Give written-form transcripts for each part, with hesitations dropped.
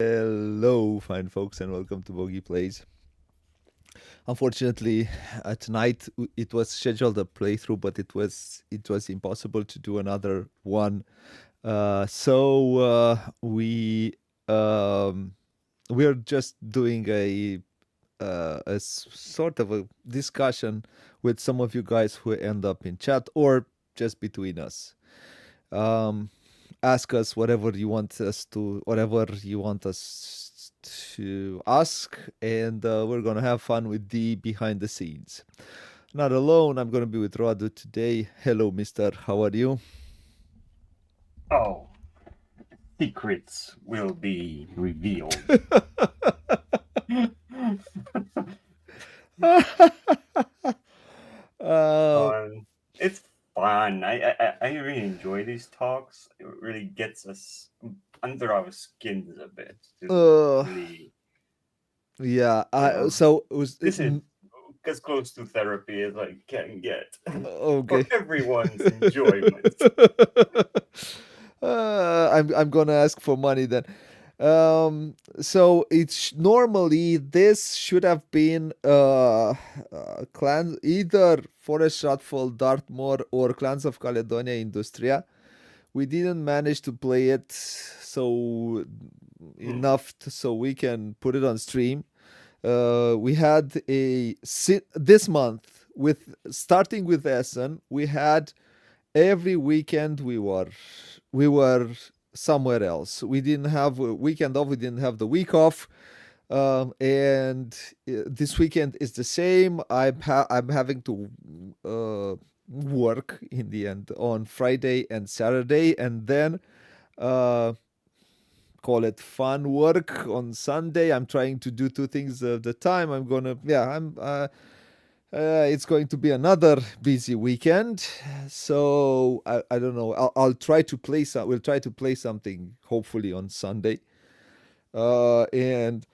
Hello, fine folks, and welcome to Booghy Plays. Unfortunately, tonight it was scheduled a playthrough, but it was impossible to do another one. So we're just doing a sort of a discussion with some of you guys who end up in chat or just between us. Um, Ask us whatever you want us to ask, and we're gonna have fun with the behind the scenes. Not alone. I'm gonna be with Radu today. Hello, Mister. How are you? Oh, secrets will be revealed. uh, It's fun. I really enjoy these talks. It really gets us under our skins a bit to uh, really, yeah. you know, So it was this is as close to therapy as I can get for okay. everyone's enjoyment. I'm gonna ask for money then. So it's normally this should have been clan either Forest Shotfall Dartmoor or Clans of Caledonia Industria. We didn't manage to play it so Hmm. enough so we can put it on stream. We had this month with starting with Essen. We had every weekend we were somewhere else. We didn't have a weekend off. We didn't have the week off. And this weekend is the same. I'm having to work in the end on Friday and Saturday, and then uh, call it fun work on Sunday. I'm trying to do two things at the time. I'm gonna yeah. I'm It's going to be another busy weekend, so I don't know. I'll try to play some. We'll try to play something hopefully on Sunday, and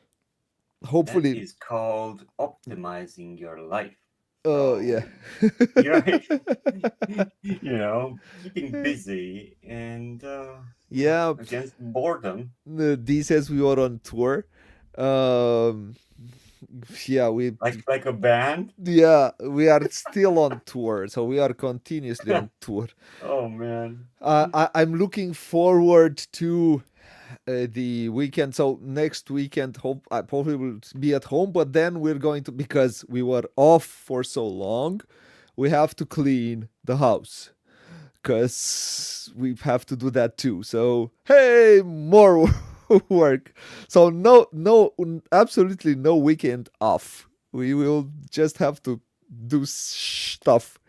That hopefully, is called optimizing your life. yeah, So you're keeping busy and yeah. against boredom. These says we were on tour. Um, yeah, Like a band. we are still on tour, so we are continuously on tour. Oh man. I'm looking forward to the weekend. So next weekend, hope I probably will be at home. But then we're going to, because we were off for so long, we have to clean the house because we have to do that too. So hey, more work. So no, absolutely no weekend off. We will just have to do stuff.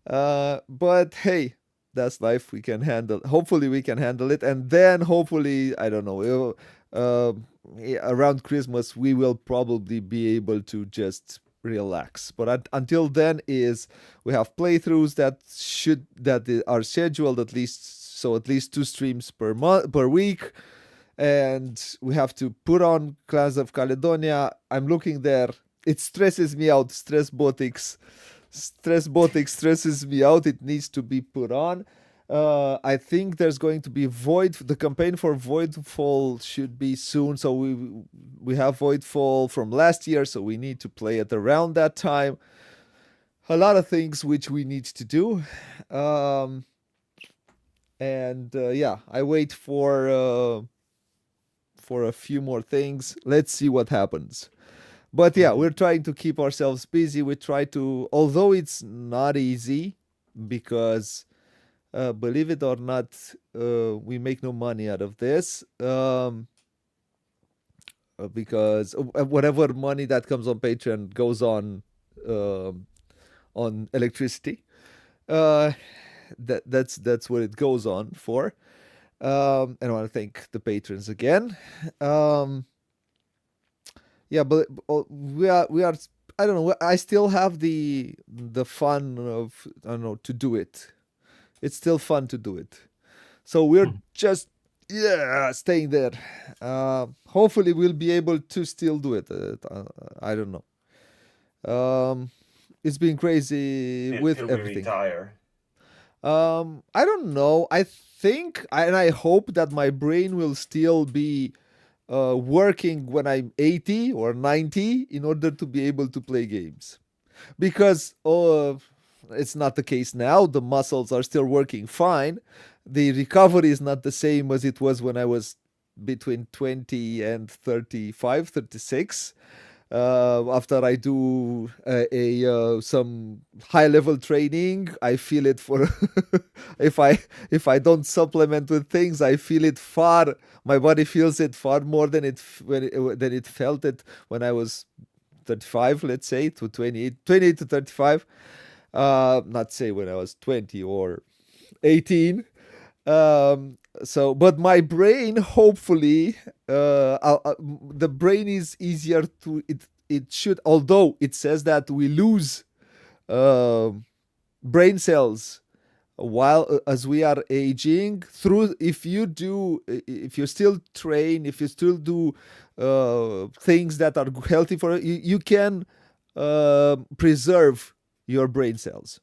But hey, that's life. We can handle. Hopefully, we can handle it, and then hopefully, I don't know. Around Christmas, we will probably be able to just relax. But until then, is we have playthroughs that are scheduled at least, so at least two streams per week, and we have to put on Clans of Caledonia. I'm looking there. It stresses me out. Stress botic stresses me out. It needs to be put on. I think there's going to be Void. The campaign for Voidfall should be soon. So we have Voidfall from last year, so we need to play it around that time. A lot of things which we need to do, um, and yeah, I wait for a few more things. Let's see what happens. But yeah, we're Mhm. trying to keep ourselves busy. We try to, although it's not easy, because believe it or not, we make no money out of this. Because whatever money that comes on Patreon goes um on electricity. Uh, that's what it goes on for. And I want to thank the patrons again. Um, yeah, but we are. I don't know. I still have the fun of, I don't know, to do it. It's still fun to do it. So we're just, yeah, staying there. Hopefully we'll be able to still do it. I don't know. It's been crazy with Till we everything. retire. I don't know. I think and I hope that my brain will still be working when I'm 80 or 90 in order to be able to play games. Because it's not the case now. The muscles are still working fine. The recovery is not the same as it was when I was between 20 and 35, 36. After I do a some high level training, I feel it for if I don't supplement with things, I feel it far. My body feels it far more than than it felt it when I was 35, let's say, to 28 to 35. Not say when I was 20 or 18. But my brain, hopefully, the brain is easier to it should, although it says that we lose uh, brain cells while as we are aging through if you still train, if you still do things that are healthy for you, you can preserve your brain cells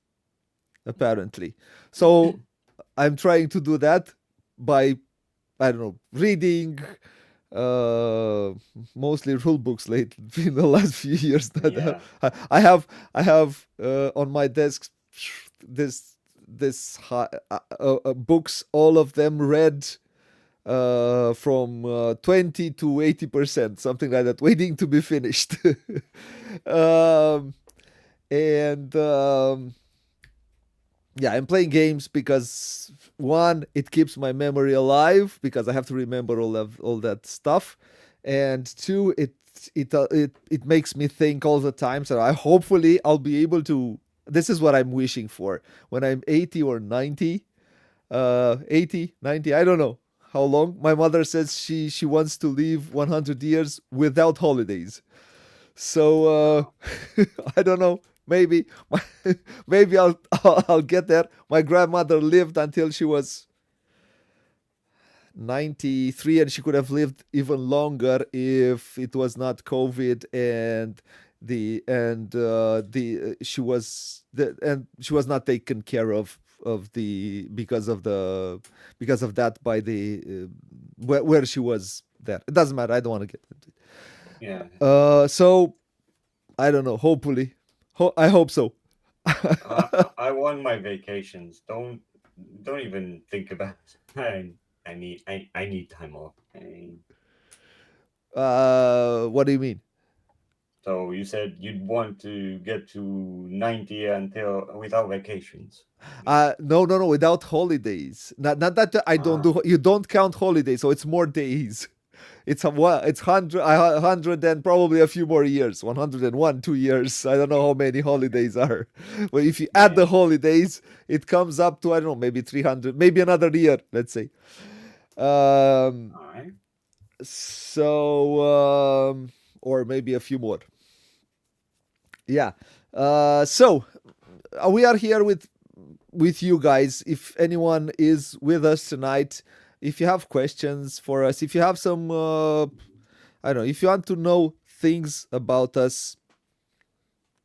apparently. So I'm trying to do that by, I don't know, reading uh mostly rule books lately in the last few years. That Yeah. I have on my desk this books, all of them read from 20 to 80%, something like that, waiting to be finished. um and Yeah, I'm playing games because one, it keeps my memory alive because I have to remember all that stuff, and two, it makes me think all the time. So I hopefully I'll be able to. This is what I'm wishing for when I'm 80 or 90, 80, 90. I don't know how long. My mother says she wants to live 100 years without holidays. So Oh, I don't know. Maybe maybe I'll get there. My grandmother lived until she was 93, and she could have lived even longer if it was not COVID and she was not taken care of the because of that by the where she was there. It doesn't matter. I don't want to get into yeah. it. So I don't know. Hopefully, I hope so. I want my vacations. Don't even think about it. I need time off. What do you mean? So you said you'd want to get to 90 until without vacations. No, no, no. Without holidays. Not that I don't Ah, do. You don't count holidays, so it's more days. It's 100 and probably a few more years. 101, 2 years. I don't know how many holidays are. But if you add yeah. the holidays, it comes up to, I don't know, maybe 300, maybe another year. Let's say. Um. All right. Or maybe a few more. Yeah. So we are here with you guys. If anyone is with us tonight, if you have questions for us, if you have some, I don't know, if you want to know things about us,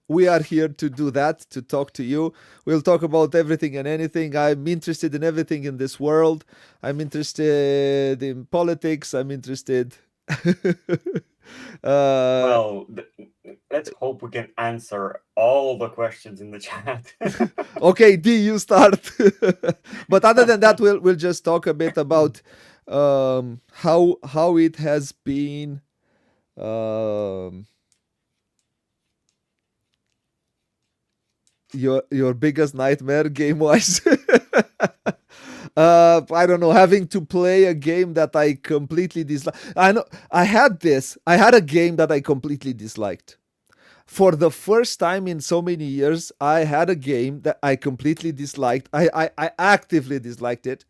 we are here to do that, to talk to you. We'll talk about everything and anything. I'm interested in everything in this world. I'm interested in politics. I'm interested. uh, Well, let's hope we can answer all the questions in the chat. okay, D, you start. But other than that, we'll just talk a bit about how it has been. Um, your biggest nightmare game wise. I don't know, having to play a game that I completely dislike. I know I had this. I had a game that I completely disliked. For the first time in so many years, I had a game that I completely disliked. I actively disliked it.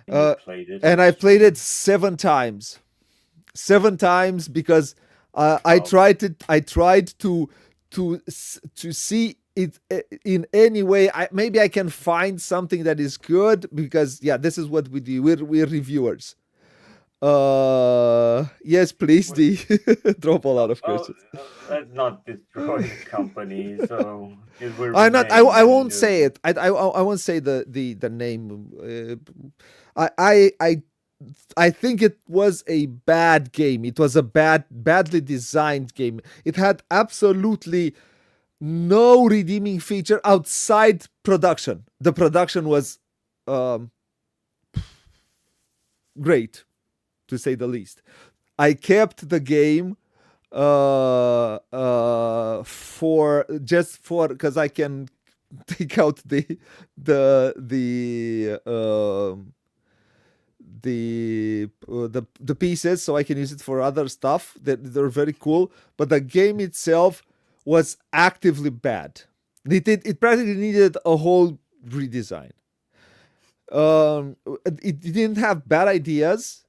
And you Uh, played it on and I played stream. it 7 times. 7 times because Well, I tried to see it in any way. Maybe I can find something that is good because yeah, this is what we do. We're reviewers. Yes, please, we- D. Drop a lot of well, questions. let's not destroy the company. So, because we're I not I renaming won't the. say it. I won't say the name. I I think it was a bad game. It was a badly designed game. It had absolutely no redeeming feature outside production. The production was um, great, to say the least. I kept the game for just for because I can take out the the pieces so I can use it for other stuff that they're very cool. But the game itself was actively bad. It practically needed a whole redesign. It didn't have bad ideas,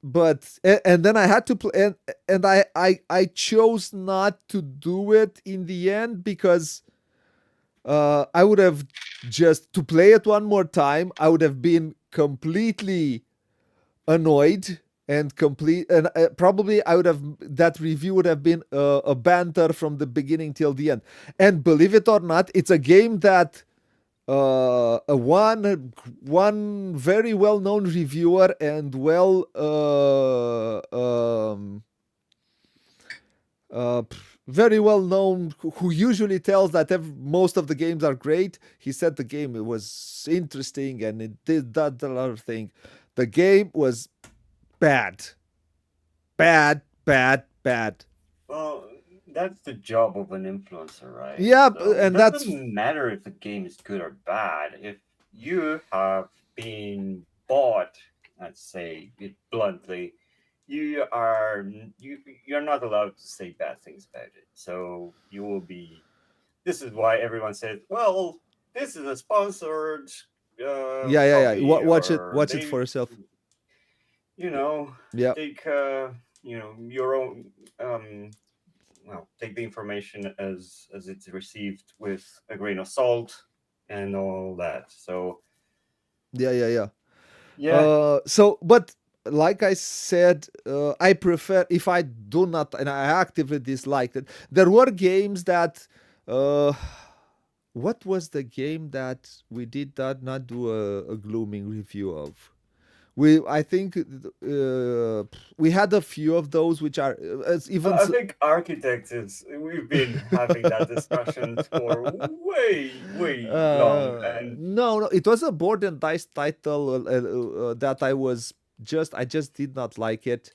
but and then I had to play, and I chose not to do it in the end because I would have just to play it one more time. I would have been completely annoyed and complete, and probably I would have that review would have been a banter from the beginning till the end. And believe it or not, it's a game that one very well known reviewer and uh, very well known who usually tells that most of the games are great. He said the game it was interesting and it did that other thing. The game was bad, bad. Well, that's the job of an influencer, right? Yeah, So it and that's doesn't matter if the game is good or bad. If you have been bought, let's say it bluntly, you're not allowed to say bad things about it. So you will be. This is why everyone says, "Well, this is a sponsored yeah. copy," or Watch it for yourself. you know, Yeah, take your own take the information as it's received with a grain of salt and all that. So yeah. yeah, So, but like I said, I prefer if I do not, and I actively disliked it. There were games that, uh, what was the game that we did not do a glooming review of? I think we had a few of those which are even I think architects is we've been having that discussion for way long, and no, it was a board and dice title that I just did not like it,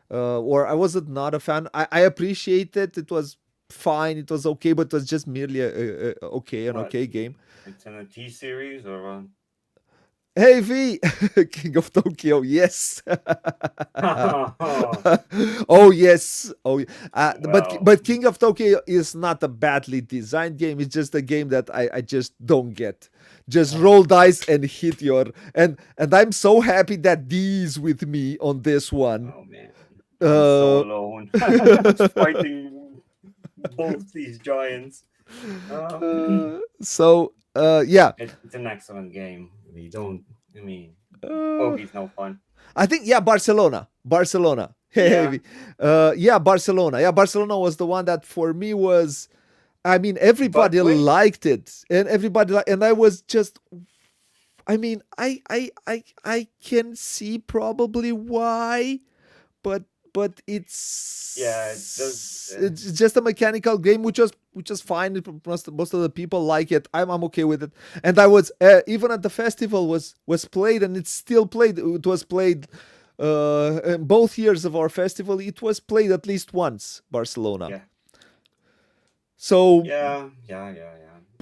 or I wasn't not a fan. I appreciate it. It was fine. It was okay, but it was just merely an what okay game. it's in a T series or Hey V, King of Tokyo, yes. what? Oh yes, Well, but King of Tokyo is not a badly designed game. It's just a game that I just don't get. Just roll dice and hit your and I'm so happy that D's with me on this one. oh man, I'm so Uh, alone fighting both these giants. yeah. It's an excellent game. We don't. I mean, Uh, Bogey's no fun. I think yeah, Barcelona. Yeah, Hey, yeah, Barcelona. Yeah, Barcelona was the one that for me was. I mean, but everybody wait. liked it, and and I was just. I mean, I can see probably why, but Yeah, it does. it's just a mechanical game, which is fine. Most of the people like it. I'm okay with it. And I was even at the festival was played, and it's still played. It was played in both years of our festival. It was played at least once, Barcelona. Yeah, So yeah.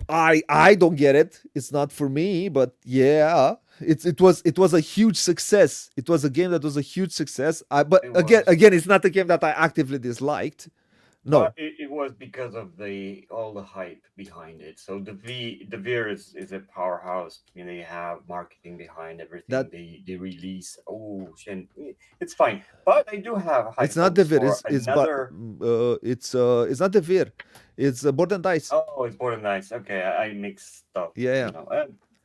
I don't get it. It's not for me, but yeah, it was a huge success. It was a game that was a huge success. But It was. again, it's not a game that I actively disliked. But No, it was because of the all the hype behind it. So the Veer is a powerhouse. I mean, they have marketing behind everything that they release. Oh, and it's fine. But I do have high it's not the hopes Vir. for another. It's not the Vir. It's Board and Dice. Oh, it's more than nice. Okay, I mix stuff. Yeah,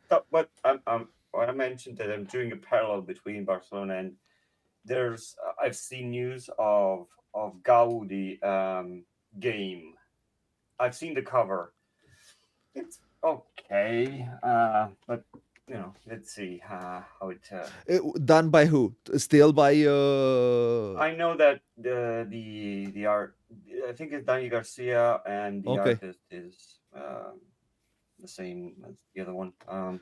But what I mentioned that I'm doing a parallel between Barcelona and there's I've seen news of Gaudi game. I've seen the cover. It's okay, but let's see how it. Done by who? Still by I know that the art. I think it's Danny Garcia, and the okay, artist is the same as the other one.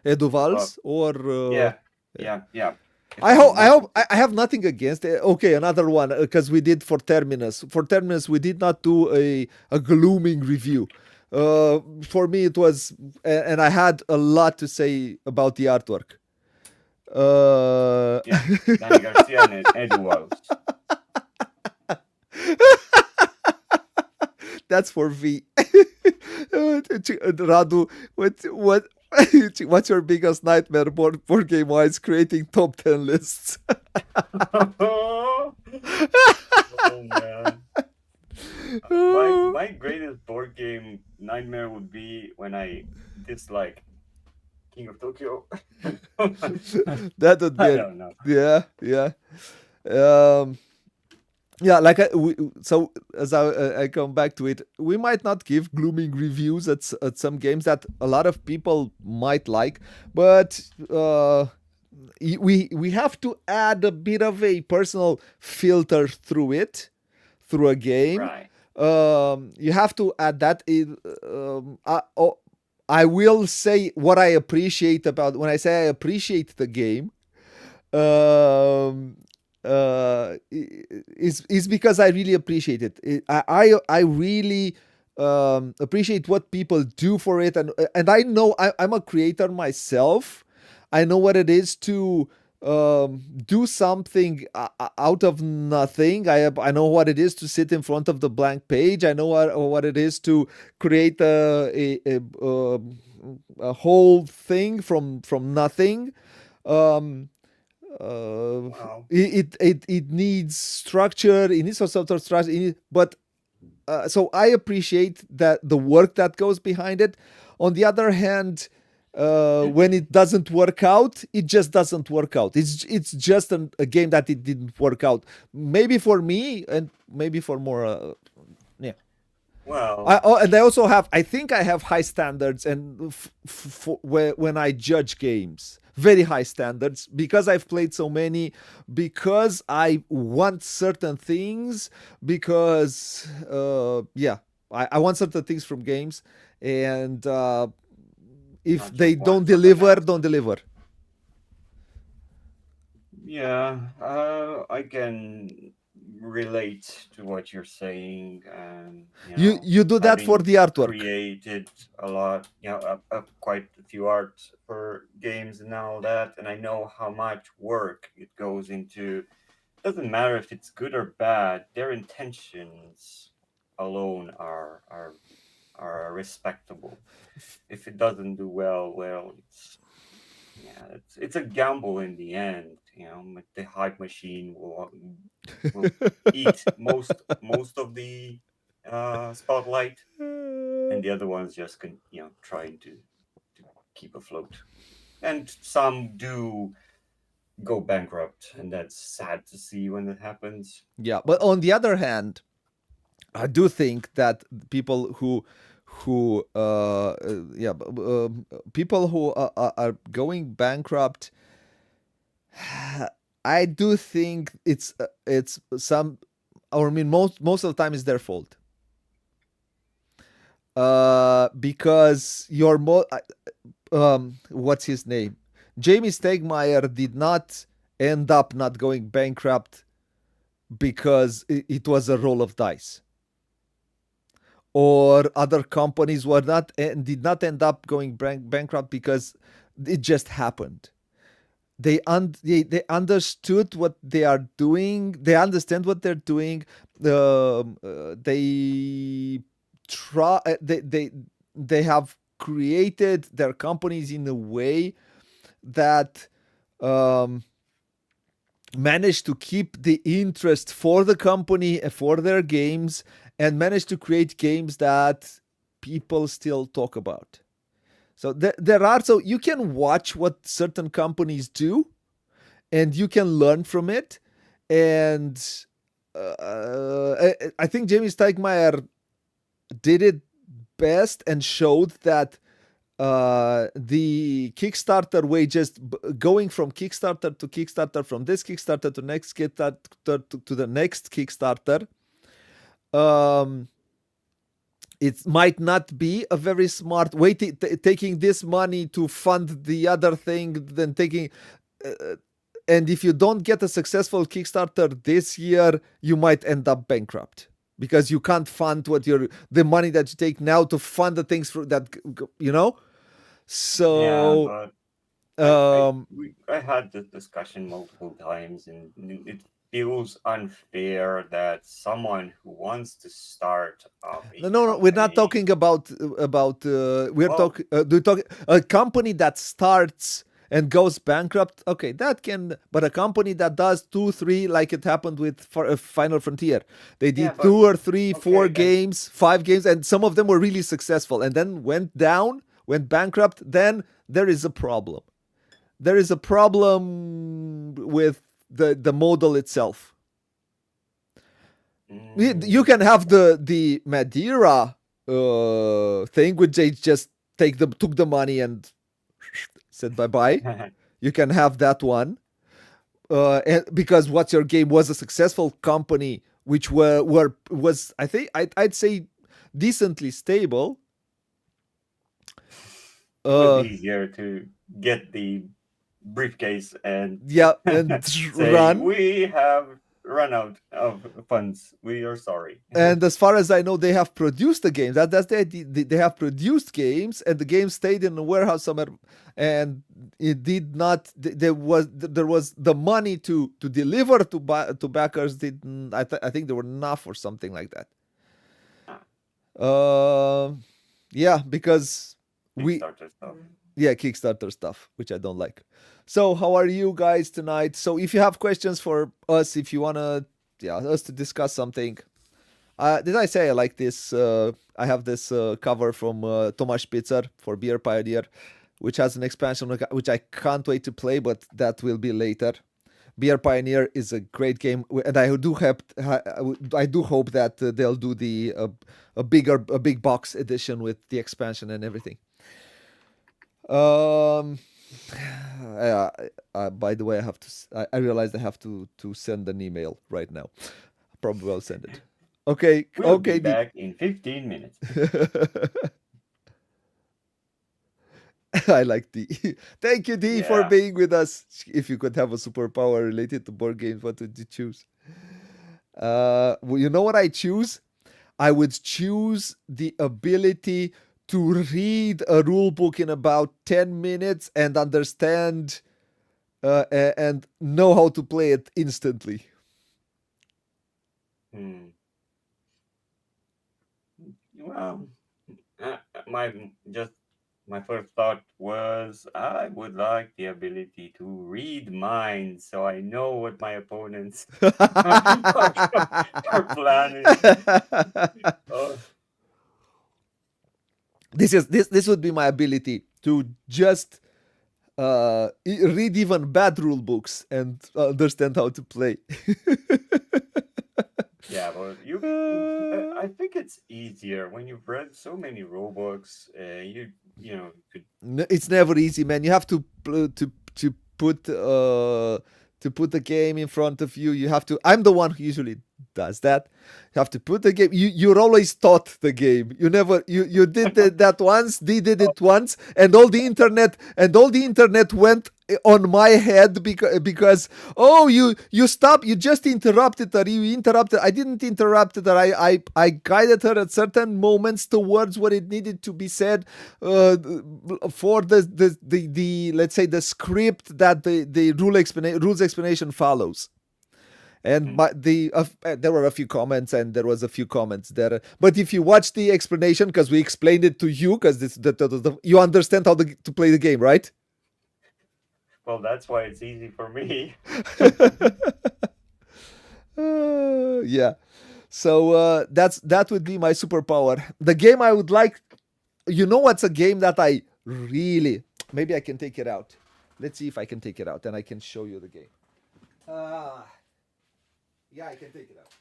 Edu But Valls or yeah, yeah. yeah. If I'm I not hope mistaken. I have nothing against it. Okay, another one because we did for Terminus. For Terminus, we did not do a glooming review. For me, it was, and I had a lot to say about the artwork. Uh, Yeah, Danny Garcia and Edu Wells. that's for V. Radu, what's your biggest nightmare board game wise creating top 10 lists? Oh man. My greatest board game nightmare would be when I dislike King of Tokyo. That would be I it. don't know. Yeah, yeah. Um, yeah, like so as I come back to it, we might not give glooming reviews at some games that a lot of people might like, but we have to add a bit of a personal filter through it, through a game. Right. You have to add that in. I will say what I appreciate about when I say I appreciate the game. Um, is because I really appreciate it. I really appreciate what people do for it, and I know I'm a creator myself. I know what it is to do something out of nothing. I know what it is to sit in front of the blank page. I know what it is to create a whole thing from nothing. Um, uh, Wow. it needs structure. It needs some sort of structure. But so I appreciate that the work that goes behind it. On the other hand, when it doesn't work out, it just doesn't work out. It's just a game that it didn't work out. Maybe for me, and maybe for more. Yeah. Well, And I also have. I think I have high standards, and when I judge games, very high standards because I've played so many, because I want certain things, because yeah, I want certain things from games, and if not they just don't one from the deliver, don't master. deliver. Yeah, I can relate to what you're saying, and You do that for having the artwork. created a lot, quite a few art for games and all that, and I know how much work it goes into. Doesn't matter if it's good or bad; their intentions alone are respectable. If it doesn't do well, well, it's a gamble in the end. The hype machine will eat most of the spotlight, and the other ones just can trying to keep afloat. And some do go bankrupt, and that's sad to see when that happens. Yeah, but on the other hand, I do think that people yeah, people who are going bankrupt, I do think it's some, or I mean most of the time it's their fault. Because what's his name? Jamie Stegmaier did not end up not going bankrupt because it was a roll of dice, or other companies were not and did not end up going bankrupt because it just happened. They understood what they are doing. They understand what they're doing. They try. They have created their companies in a way that um, managed to keep the interest for the company and for their games, and managed to create games that people still talk about. So there are, so you can watch what certain companies do, and you can learn from it. And I think Jamie Steigmeier did it best and showed that the Kickstarter way, just going from Kickstarter to Kickstarter, from this Kickstarter to next Kickstarter to the next Kickstarter, um, it might not be a very smart way. Taking this money to fund the other thing, then taking. And if you don't get a successful Kickstarter this year, you might end up bankrupt because you can't fund the money that you take now to fund the things for that, you know. Yeah, So but um I had this discussion multiple times, and it feels unfair that someone who wants to start up a no, no, no, we're not company, talking about we're well, talking do talk a company that starts and goes bankrupt. Okay, that can, but a company that does two, three, like it happened with Final Frontier, they yeah, did but two or three, four okay, and games, five games, and some of them were really successful, and then went down, went bankrupt. Then there is a problem. There is a problem with the model itself. You mm, can have the Madeira thing, which they just took the money and said bye bye. You can have that one, and because What's Your Game was a successful company, which were was I think I'd say decently stable. it was Uh, easier to get the briefcase and yeah, and say run. we have run out of funds. We are sorry. And as far as I know, they have produced the games. That's the idea. They have produced games, and the game stayed in the warehouse somewhere, and it did not. There was the money to deliver to backers. Didn't I think there were enough or something like that. Ah, Yeah, because we Kickstarter stuff. yeah, Kickstarter stuff, which I don't like. So how are you guys tonight? So if you have questions for us, if you wanna us to discuss something, did I say I like this? I have this cover from Tomasz Spitzer for Beer Pioneer, which has an expansion which I can't wait to play, but that will be later. Beer Pioneer is a great game, and I do hope that they'll do a big box edition with the expansion and everything. Um, uh, by the way, I realized I have to send an email right now. Probably I'll send it. Okay, We'll be okay, D. back in 15 minutes. I like D. Thank you, D, for Yeah. being with us. If you could have a superpower related to board games, what would you choose? Well, you know what I choose? I would choose the ability to read a rule book in about 10 minutes and understand and know how to play it instantly. Hmm. Well, my just my first thought was I would like the ability to read minds, so I know what my opponents are, are planning. Oh, This would be my ability to just read even bad rule books and understand how to play. yeah, but Uh, I think it's easier when you've read so many rule books. You could. it's never easy, man. You have to put to put the game in front of you. You have to. I'm the one who usually does that. You have to put the game. You're always taught the game. You never you did that once. They did it once, and all the internet went on my head because oh you stop, you just interrupted her, you interrupted. I didn't interrupt her. I guided her at certain moments towards what it needed to be said, uh, for the let's say the script that the rules explanation follows. And Mm. there were a few comments, and there was a few comments there. But if you watch the explanation, because we explained it to you, because you understand how to play the game, right? Well, that's why it's easy for me. Yeah. So that would be my superpower. The game I would like. You know what's a game that I really, maybe I can take it out. Let's see if I can take it out, and I can show you the game. Uh, yeah, I can take it out.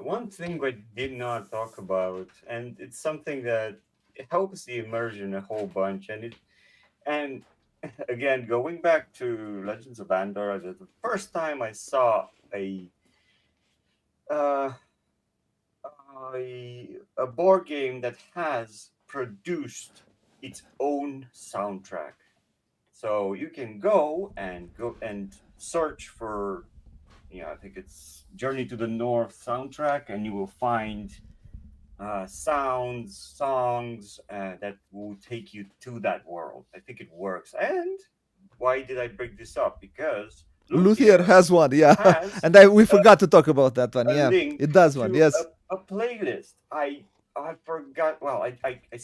One thing we did not talk about, and it's something that helps the immersion a whole bunch, and again, going back to Legends of Andor, the first time I saw uh, a board game that has produced its own soundtrack. So you can go and search for, I think it's Journey to the North soundtrack, and you will find sounds, songs that will take you to that world. I think it works. And why did I bring this up? Because Luthier Luthier has one, yeah. has And we a, forgot to talk about that one. a Yeah, link it does one. to Yes. a playlist. I forgot. Well, I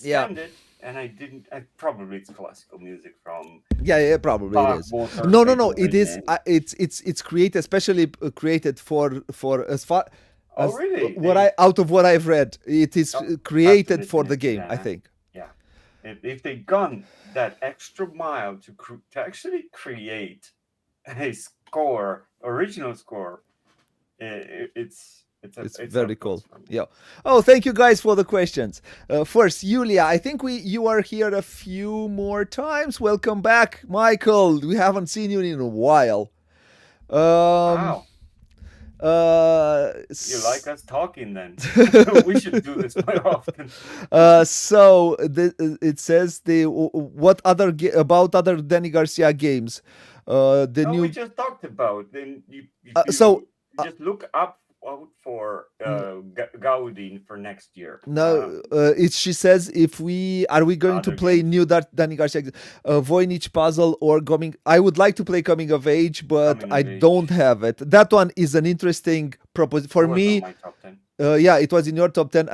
Yeah. scanned it and I didn't. Probably it's classical music from Yeah, yeah, probably it Bach, is. Mozart, No, no, no. It Beethoven, is. and It's created especially created for as far oh as really? what I out of what I've read. It is Have to created for listen the it. game. I Yeah, think. yeah. If they gone that extra mile to actually create a score, original score, It's it's a very plus cool. for me. Yeah. Oh, thank you guys for the questions. First, Yulia, I think you are here a few more times. Welcome back, Michael. We haven't seen you in a while. Um. Wow, Uh. you like us talking then? We should do this more often. It says what other about other Danny Garcia games. The No, we new. just talked about. Then if So. you just look up out for Gaudin for next year. No, she says if we are we going to Other play games new Danny Garcia, Voynich puzzle or coming. I would like to play Coming of Age, but coming I of don't age. have it. That one is an interesting proposition It for was on me. my top 10. Yeah, it was in your top 10.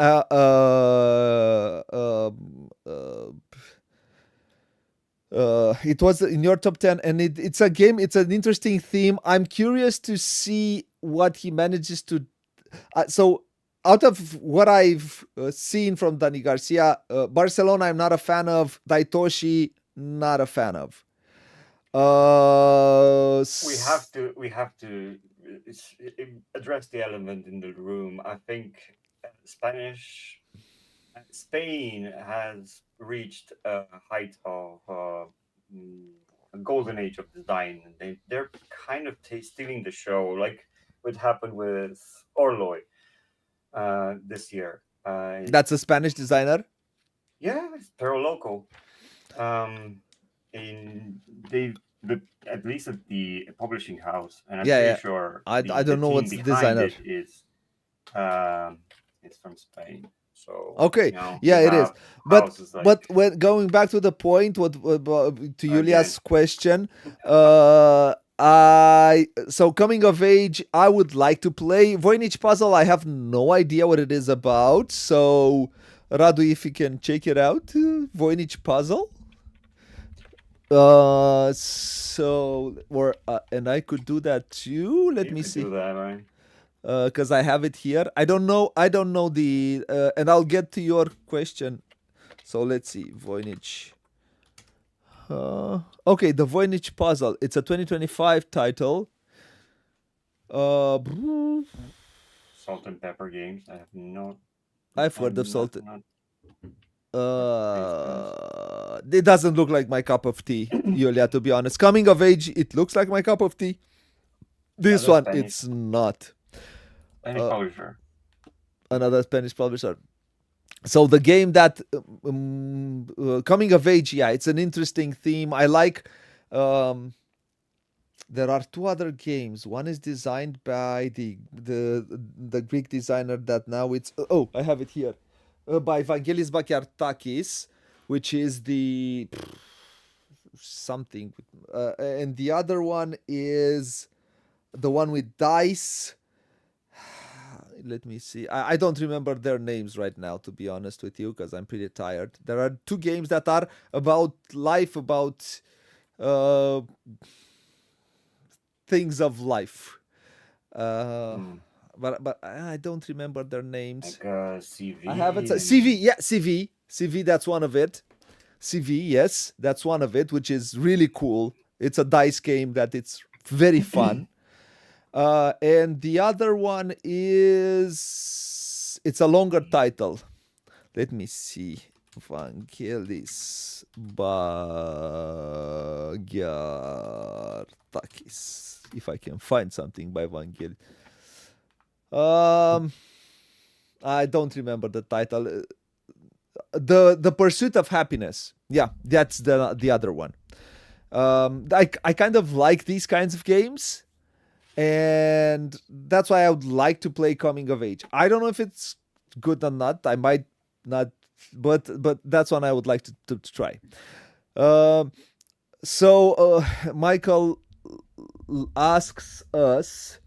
It was in your top 10, and it's a game. It's an interesting theme. I'm curious to see what he manages to. So, out of what I've seen from Dani Garcia, Barcelona, I'm not a fan of. Daitoshi, not a fan of. We have to address the element in the room. I think Spain has reached a height of a golden age of design. They're kind of stealing the show, like what happened with Orloy this year. That's a Spanish designer. Yeah, it's Pero Loco. Um, in they the at least at the publishing house, and I'm Yeah, pretty yeah. sure I the don't know team what's the behind designer. it is um it's from Spain. So Okay, you yeah, it is. have But houses like when going back to the point, to again. Julia's question, I so coming of age, I would like to play Voynich Puzzle. I have no idea what it is about. So, Radu, if you can check it out, Voynich Puzzle. And I could do that too. Let You me could do see, that, right? because I have it here. I don't know. I don't know the. And I'll get to your question. So let's see, Voynich. Okay, the Voynich Puzzle. It's a 2025 title. Salt and Pepper Games. I have no. I've heard of I'm not, Salt. not based on this. It doesn't look like my cup of tea, Yulia. To be honest, coming of age, it looks like my cup of tea. This Another one, Spanish it's not. Spanish publisher. Another Spanish publisher. So the game that coming of age, yeah, it's an interesting theme. I like. There are two other games. One is designed by the Greek designer that now it's I have it here, by Vangelis Bakiartakis, which is the something, and the other one is the one with dice. Let me see. I don't remember their names right now, to be honest with you, because I'm pretty tired. There are two games that are about life, about uh, things of life. But I don't remember their names. Like CV. I have it. CV, yeah, CV. CV, that's one of it. CV, yes, that's one of it, which is really cool. It's a dice game that it's very fun. And the other one is it's a longer title. Let me see. Vangelis Bagiartakis. If I can find something by Vangelis. Um, I don't remember the title. The Pursuit of Happiness. Yeah, that's the other one. I kind of like these kinds of games, and that's why I would like to play Coming of Age. I don't know if it's good or not. I might not, but that's one I would like to try. Um, Michael asks us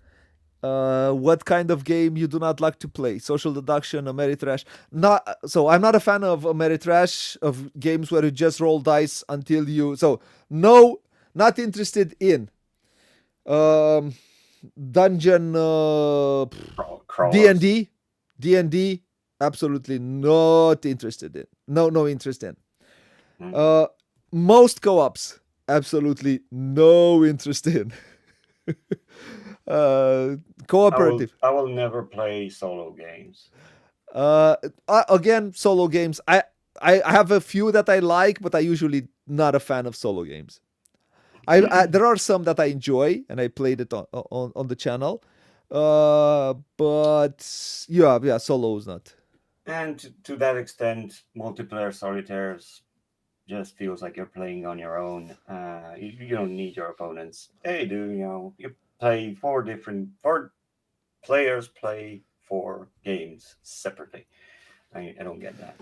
what kind of game you do not like to play? Social deduction, Ameritrash. Not so. I'm not a fan of Ameritrash, of games where you just roll dice until you. So no, not interested in um, dungeon D and Crawlers. D, D and D. Absolutely not interested in. No interest in. Mm. Uh, Most co-ops. Absolutely no interest in. uh, Cooperative. I will never play solo games. Again, solo games. I have a few that I like, but I usually not a fan of solo games. There are some that I enjoy, and I played it on the channel. But yeah, solo is not. And to that extent, multiplayer solitaires just feels like you're playing on your own. You don't need your opponents. They do, you play four players play four games separately. I don't get that.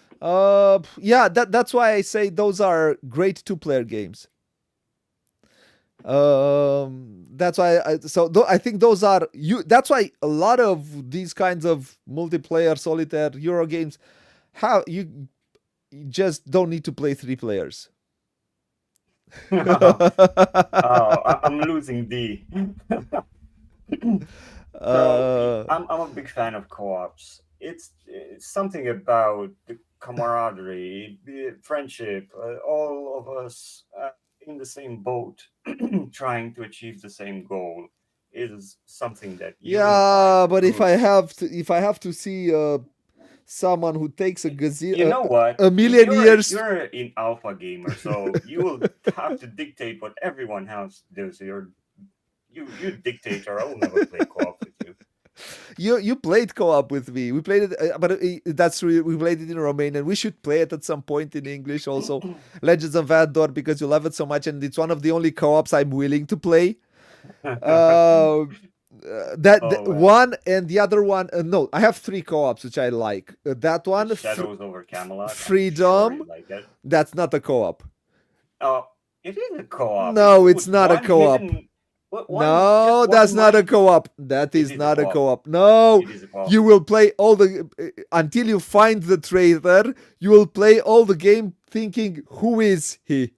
Yeah, that's why I say those are great two-player games. That's why I think those are you. That's why a lot of these kinds of multiplayer solitaire Euro games, how you just don't need to play three players. Oh, I'm losing D. So uh, I'm a big fan of co-ops. It's something about the camaraderie, the friendship, all of us in the same boat, trying to achieve the same goal, is something that unifies yeah, the but group. if I have to see someone who takes You know what? a million years. You're an alpha gamer, so you will have to dictate what everyone else does. So you dictator. I will never play co-op with you. You played co-op with me. We played it, but that's true. We played it in Romanian. We should play it at some point in English also. Legends of Vador, because you love it so much, and it's one of the only co-ops I'm willing to play. Uh, Oh, one and the other one. No, I have three co-ops which I like. That the one, Shadows over Camelot. I'm sure Freedom. you like it. That's not a co-op. Oh, it is a co-op. No, it's With not a one co-op. hidden, just No, that's one not a mind. co-op. That It is is a not a co-op. co-op. No, It is a co-op. you will play all the until you find the traitor. You will play all the game thinking, who is he?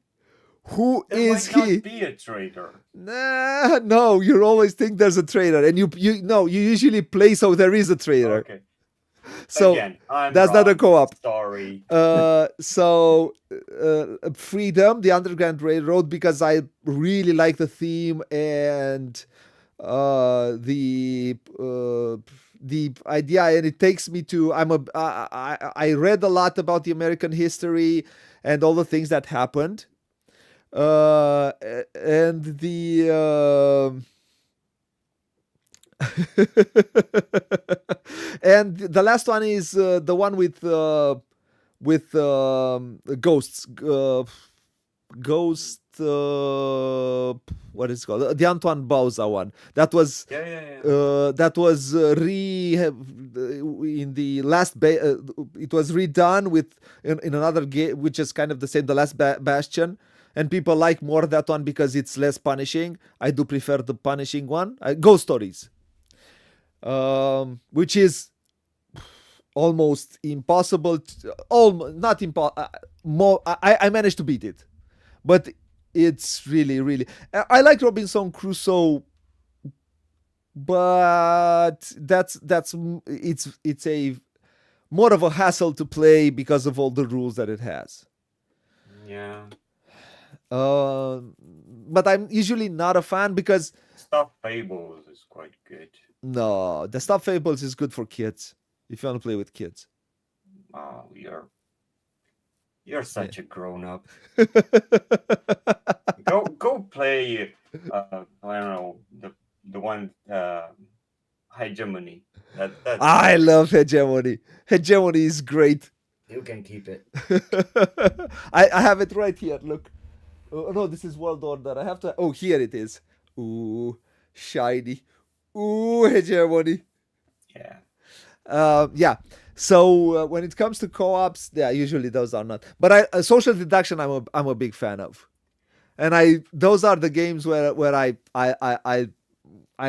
Who There is might not he? be a traitor. Nah, no, you always think there's a traitor, and you no, you usually play so there is a traitor. Okay. So Again, I'm that's not a wrong. co-op. Sorry. Freedom, the Underground Railroad, because I really like the theme and the idea, and it takes me to I read a lot about the American history and all the things that happened, and the and the last one is the one with ghosts. Ghost. What is it called? The Antoine Bauza one. Yeah, yeah, yeah. That was in the last. It was redone in another game, which is kind of the same. The Last Bastion. And people like more that one because it's less punishing. I do prefer the punishing one. Ghost Stories, which is almost impossible. Almost not impossible. More, I managed to beat it, but it's really. I like Robinson Crusoe, but it's a more of a hassle to play because of all the rules that it has. Yeah. Uh, but I'm usually not a fan because Stuff Fables is quite good. no, the Stuff Fables is good for kids if you want to play with kids. Wow, you're You're Yeah. such a grown up. Go play. I don't know the one hegemony. That's I boring. love hegemony. Hegemony is great. You can keep it. I have it right here. Look. Oh, no, this is World Order. I have to. Oh, here it is. Ooh, shiny. Ooh, hegemony. Yeah. Yeah. So when it comes to co-ops, yeah, usually those are not. But social deduction, I'm a big fan of, and I those are the games where I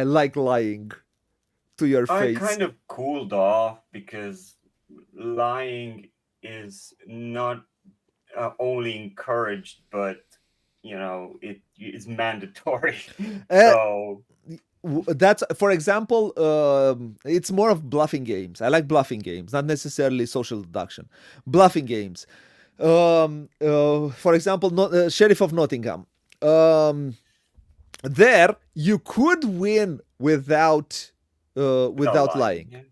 like lying to your I face. kind of cooled off because lying is not only encouraged, but it is mandatory. Uh, So that's for example, it's more of bluffing games. I like bluffing games, not necessarily social deduction. Bluffing games. For example, Sheriff of Nottingham. Um, there you could win without without lying, lying, yeah,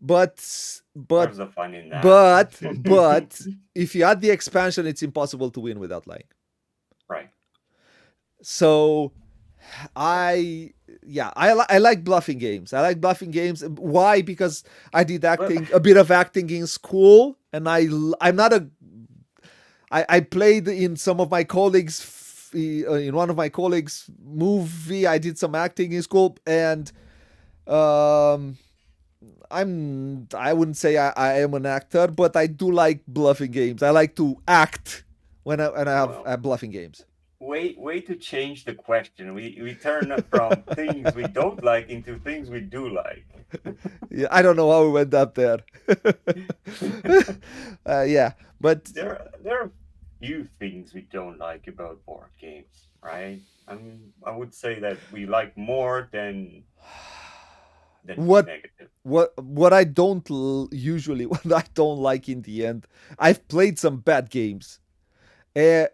but where's the fun in that? but if you add the expansion, it's impossible to win without lying. Right. So I yeah, I like bluffing games. I like bluffing games. Why? Because I did Well, acting, a bit of acting in school, and I'm not a I played in some of my colleagues in one of my colleagues movie. I did some acting in school, and um I wouldn't say I am an actor, but I do like bluffing games. I like to act when I have well, bluffing games. way to change the question. We turn from things we don't like into things we do like. Yeah, I don't know how we went up there. Yeah, but There are few things we don't like about board games, right? I would say that we like more than what negative. what I don't usually what I don't like in the end. I've played some bad games,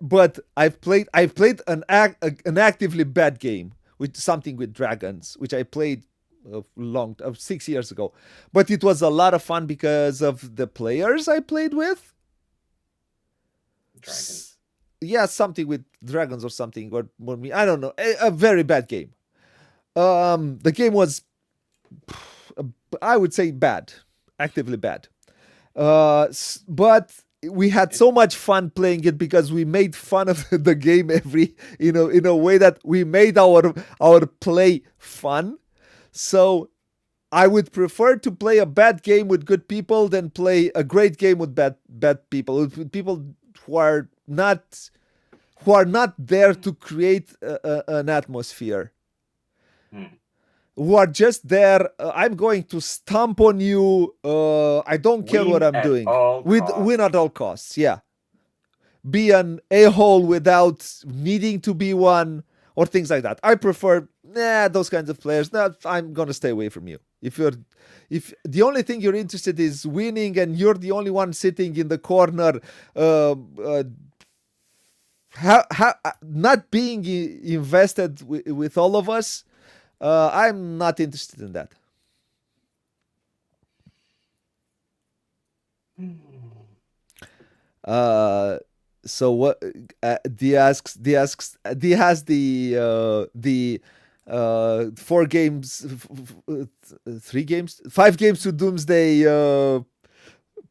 but I've played an actively bad game with something with dragons, which I played long 6 years ago. But it was a lot of fun because of the players I played with. Dragons. Yeah, something with dragons or something or me. I don't know. A very bad game. The game was, I would say, bad, actively bad. But we had It, so much fun playing it because we made fun of the game every, in a way that we made our play fun. So I would prefer to play a bad game with good people than play a great game with bad people, with people who are not who are not there to create an atmosphere, hmm, who are just there. I'm going to stomp on you. I don't care what win I'm at doing. all With win at all costs. costs. Yeah, be an a hole without needing to be one, or things like that. I prefer those kinds of players. No, I'm gonna stay away from you. If the only thing you're interested is winning and you're the only one sitting in the corner, not being invested with all of us, I'm not interested in that. Uh, so what? D has the 4 games, 3 games, 5 games to Doomsday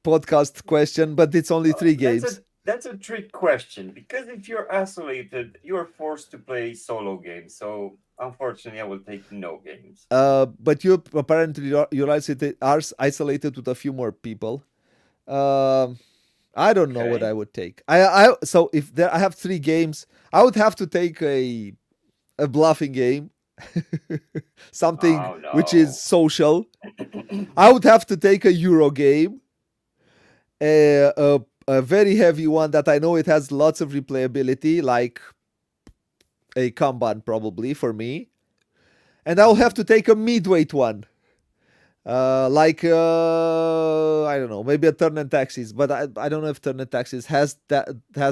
podcast question, but it's only three That's a games. that's a trick question because if you're isolated, you're forced to play solo games. So unfortunately, I will take no games. But you apparently you're isolated with a few more people. Um, I don't know what Okay. I would take. So if I have 3 games, I would have to take a bluffing game, something Oh which is no. social. I would have to take a Euro game, a very heavy one that I know it has lots of replayability, like a Kanban probably for me, and I'll have Mhm. to take a midweight one. Like I don't know, maybe a turn and taxis, but I don't know if turn and taxis has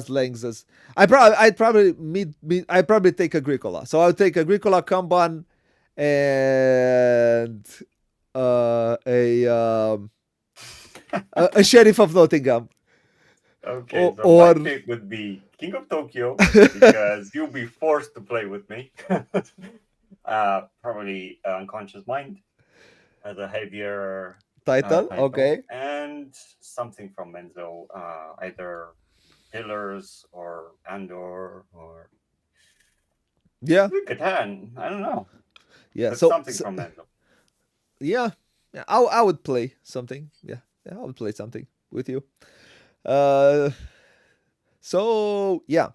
lengths as I'd probably I'd probably take Agricola. So I'll take Agricola, Kanban, and uh, a um, a sheriff of Nottingham. Okay, so my or pick would be King of Tokyo because you'll be forced to play with me. Probably Unconscious Mind as a heavier title. title, Okay. and something from Menzo, either Pillars or Andor or Yeah. Catan. I don't know, Yeah. but something from Menzo. Yeah, yeah, I would play something. Yeah, yeah, I would play something with you. Uh, so yeah,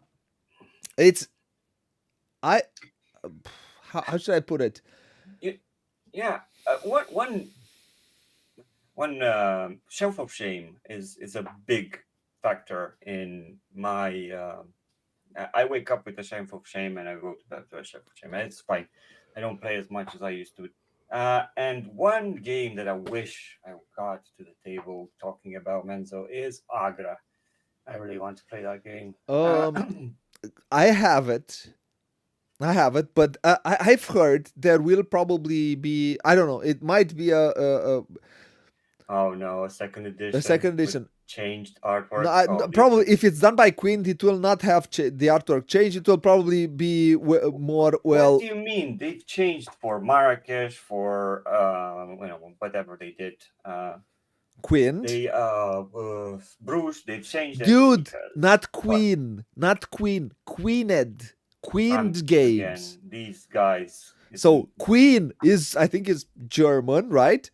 it's I. How should I put it? Y- Yeah, one shelf of shame is a big factor in my. I wake up with a shelf of shame and I go to bed with a shelf of shame. And it's fine. I don't play as much as I used to. And one game that I wish I got to the table talking about Menzo is Agra. I really want to play that game. Um, I have it. I have it, but I've heard there will probably be. I don't know. It might be Oh no, a second a edition second with edition. changed No, artwork. Oh, this probably is. if it's done by Queen, it will not have the artwork change. It will probably be more What do well you mean? They've changed for Marrakesh, for whatever they did. Queen. Bruges. They've changed it Dude, because not what? Queen, not Queen, Queened, I'm Queened games. again these guys. So Queen is, I think, is German, right?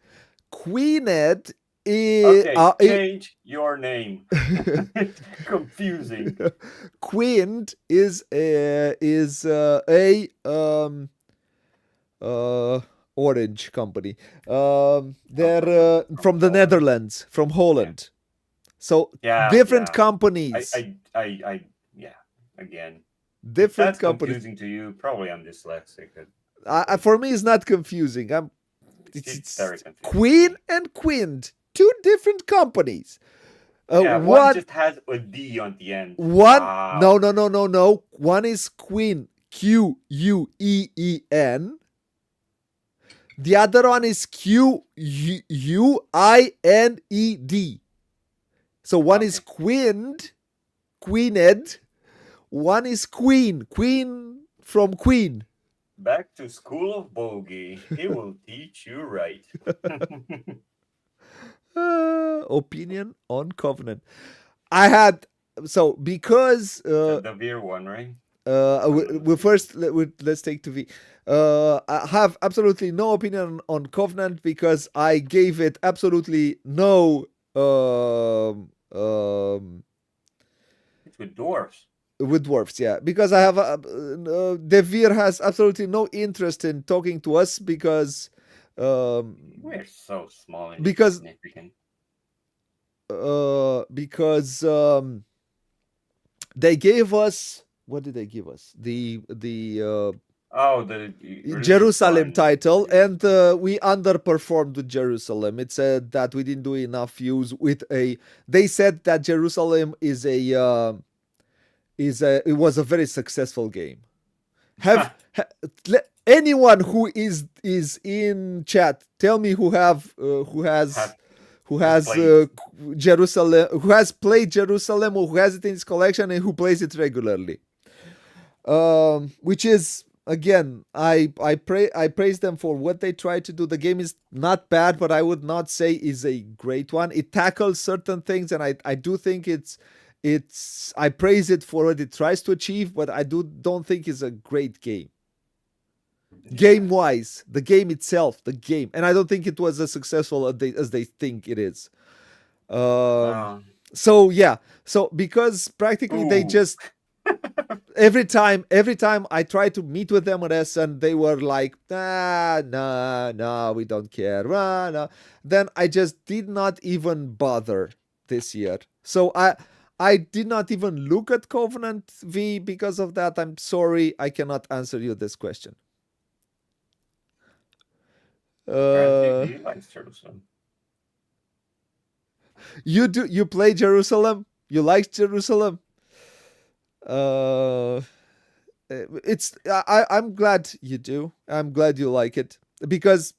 Queened is, Okay, change your name. It's confusing. Queened is uh orange company. They're From from the Holland. Netherlands, from Yeah, Holland. So yeah, different yeah. I, companies, I, I, I. Yeah. Again, if different that's companies. confusing to you, probably I'm dyslexic. For me, it's not confusing. It's very It's confusing to Queen me. and Quint, two different companies. Yeah, one One, just has a D on the end. one. No, Wow. no, no, no, no. One is Queen, Queen. The other one is Quined. So one is Okay. Queened. One is Queen from Queen. Back to School of Booghy. He will teach you right. Opinion on Covenant. I had so because The beer one, right? we first let's take to V. I have absolutely no opinion on Covenant because I gave it absolutely no It's with dwarfs. with dwarfs. Yeah, because I have Devir has absolutely no interest in talking to us um, We're so small and because insignificant. because they gave us, what did they give us? The Oh, the release Jerusalem one. title, Release and one. we underperformed with Jerusalem. It said that we didn't do enough views with a. They said that Jerusalem it was a very successful game. Have anyone who is in chat tell me Have who has has played. Jerusalem, who has played Jerusalem, or who has it in his collection and who plays it regularly. Which is, again, I praise them for what they try to do. The game is not bad, but I would not say is a great one. It tackles certain things, and I do think it's I praise it for what it tries to achieve, but I don't think it's a great game. Yeah. Game wise, the game itself, the game, and I don't think it was as successful as they think it is. Um, Uh, so yeah, so because practically they ooh. just every time I tried to meet with them on and they were like, nah, we don't care, nah. Then I just did not even bother this year. So I did not even look at Covenant V because of that. I'm sorry, I cannot answer you this question. Apparently, Uh, he likes Jerusalem. you play Jerusalem? You like Jerusalem? Uh, it's I'm glad you do. I'm glad you like it because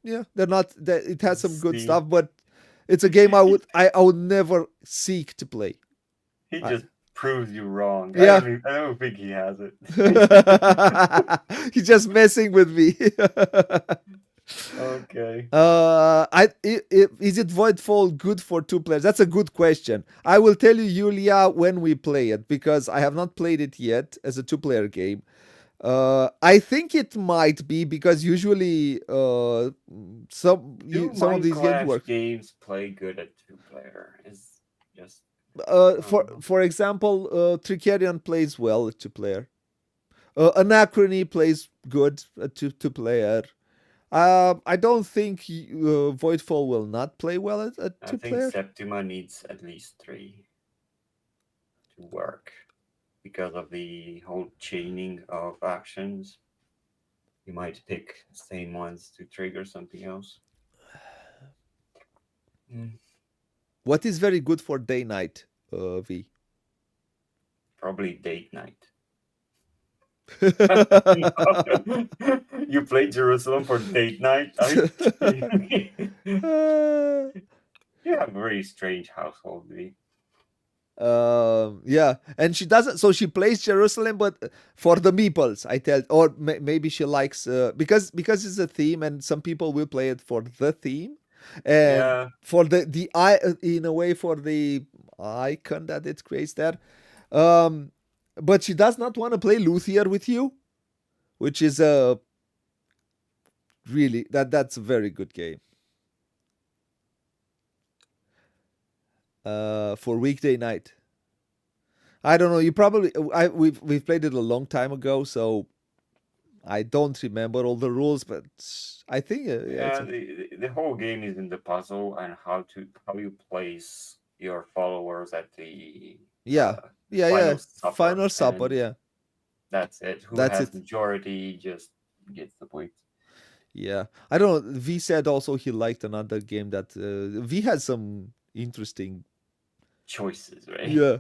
yeah, they're not. It has some good See, stuff, but it's a game I would never seek to play. He I, just proves you wrong. yeah. I don't think he has it. He's just messing with me. Okay. Is it Voidfall good for two players? That's a good question. I will tell you, Julia, when we play it because I have not played it yet as a two-player game. I think it might be because usually Do some of these games Minecraft work. games play good at two player? Is just I For don't know. example, Tricerion plays well at two-player. Anachrony plays good at two-player. I don't think Voidfall will not play well at I two think player. Septima needs at least three to work because of the whole chaining of actions. You might pick the same ones to trigger something else. Mm, What is very good for day night, V? Probably date night. You played Jerusalem for date night? Are you kidding me? Uh, You have a very strange household, V. yeah, and she doesn't. So she plays Jerusalem, but for the meeples, I tell, or maybe she likes because it's a theme, and some people will play it for the theme, and Yeah, for the I in a way for the icon that it creates there. Um, but she does not want to play Luthier with you, which is a really that's a very good game. For weekday night. I don't know. You probably we've played it a long time ago, so I don't remember all the rules, but I think yeah, it's yeah. The whole game is in the puzzle and how you place your followers at the yeah, uh, yeah. final supper, Final supper, and yeah, that's it. Who that's has it. majority just gets the point. Yeah, I don't know. V said also he liked another game that V had some interesting, Choices, right? yeah,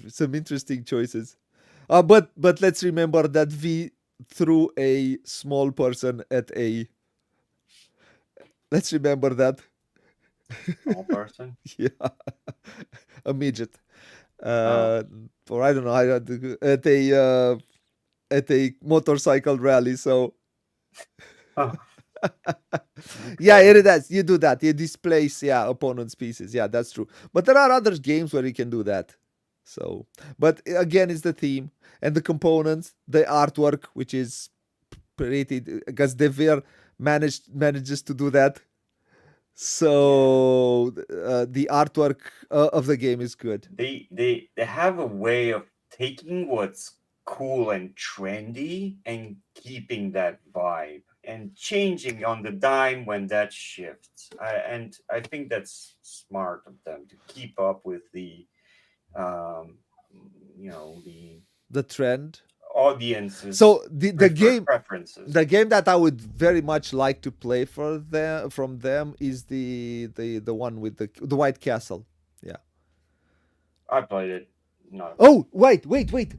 some interesting choices. But let's remember that V threw a small person at a. Let's remember that. Small person. Yeah, a midget. Oh, Uh, or I don't know, at a motorcycle rally. So oh, yeah, okay. it does. You do that. You displace opponent's pieces. Yeah, that's true. But there are other games where you can do that. So, but again, it's the theme and the components, the artwork, which is pretty because Devere manages to do that. Yeah. So the artwork of the game is good. They have a way of taking what's cool and trendy and keeping that vibe and changing on the dime when that shifts. And I think that's smart of them to keep up with the um, the The trend. audience's So the game preferences. the game that I would very much like to play for them from them is the one with the White Castle. Yeah. I played it, not a fan. Oh wait!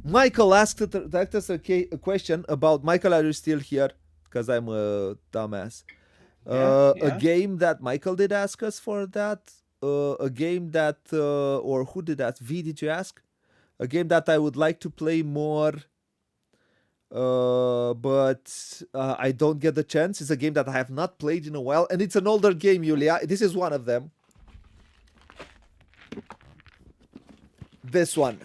Michael asked us a question about Michael. Are you still here? Because I'm a dumbass. Yeah, A yeah. game that Michael did ask us for that. A game that or who did that? V, did you ask? A game that I would like to play more but I don't get the chance. It's a game that I have not played in a while, and it's an older game, Yulia. This is one of them. This one,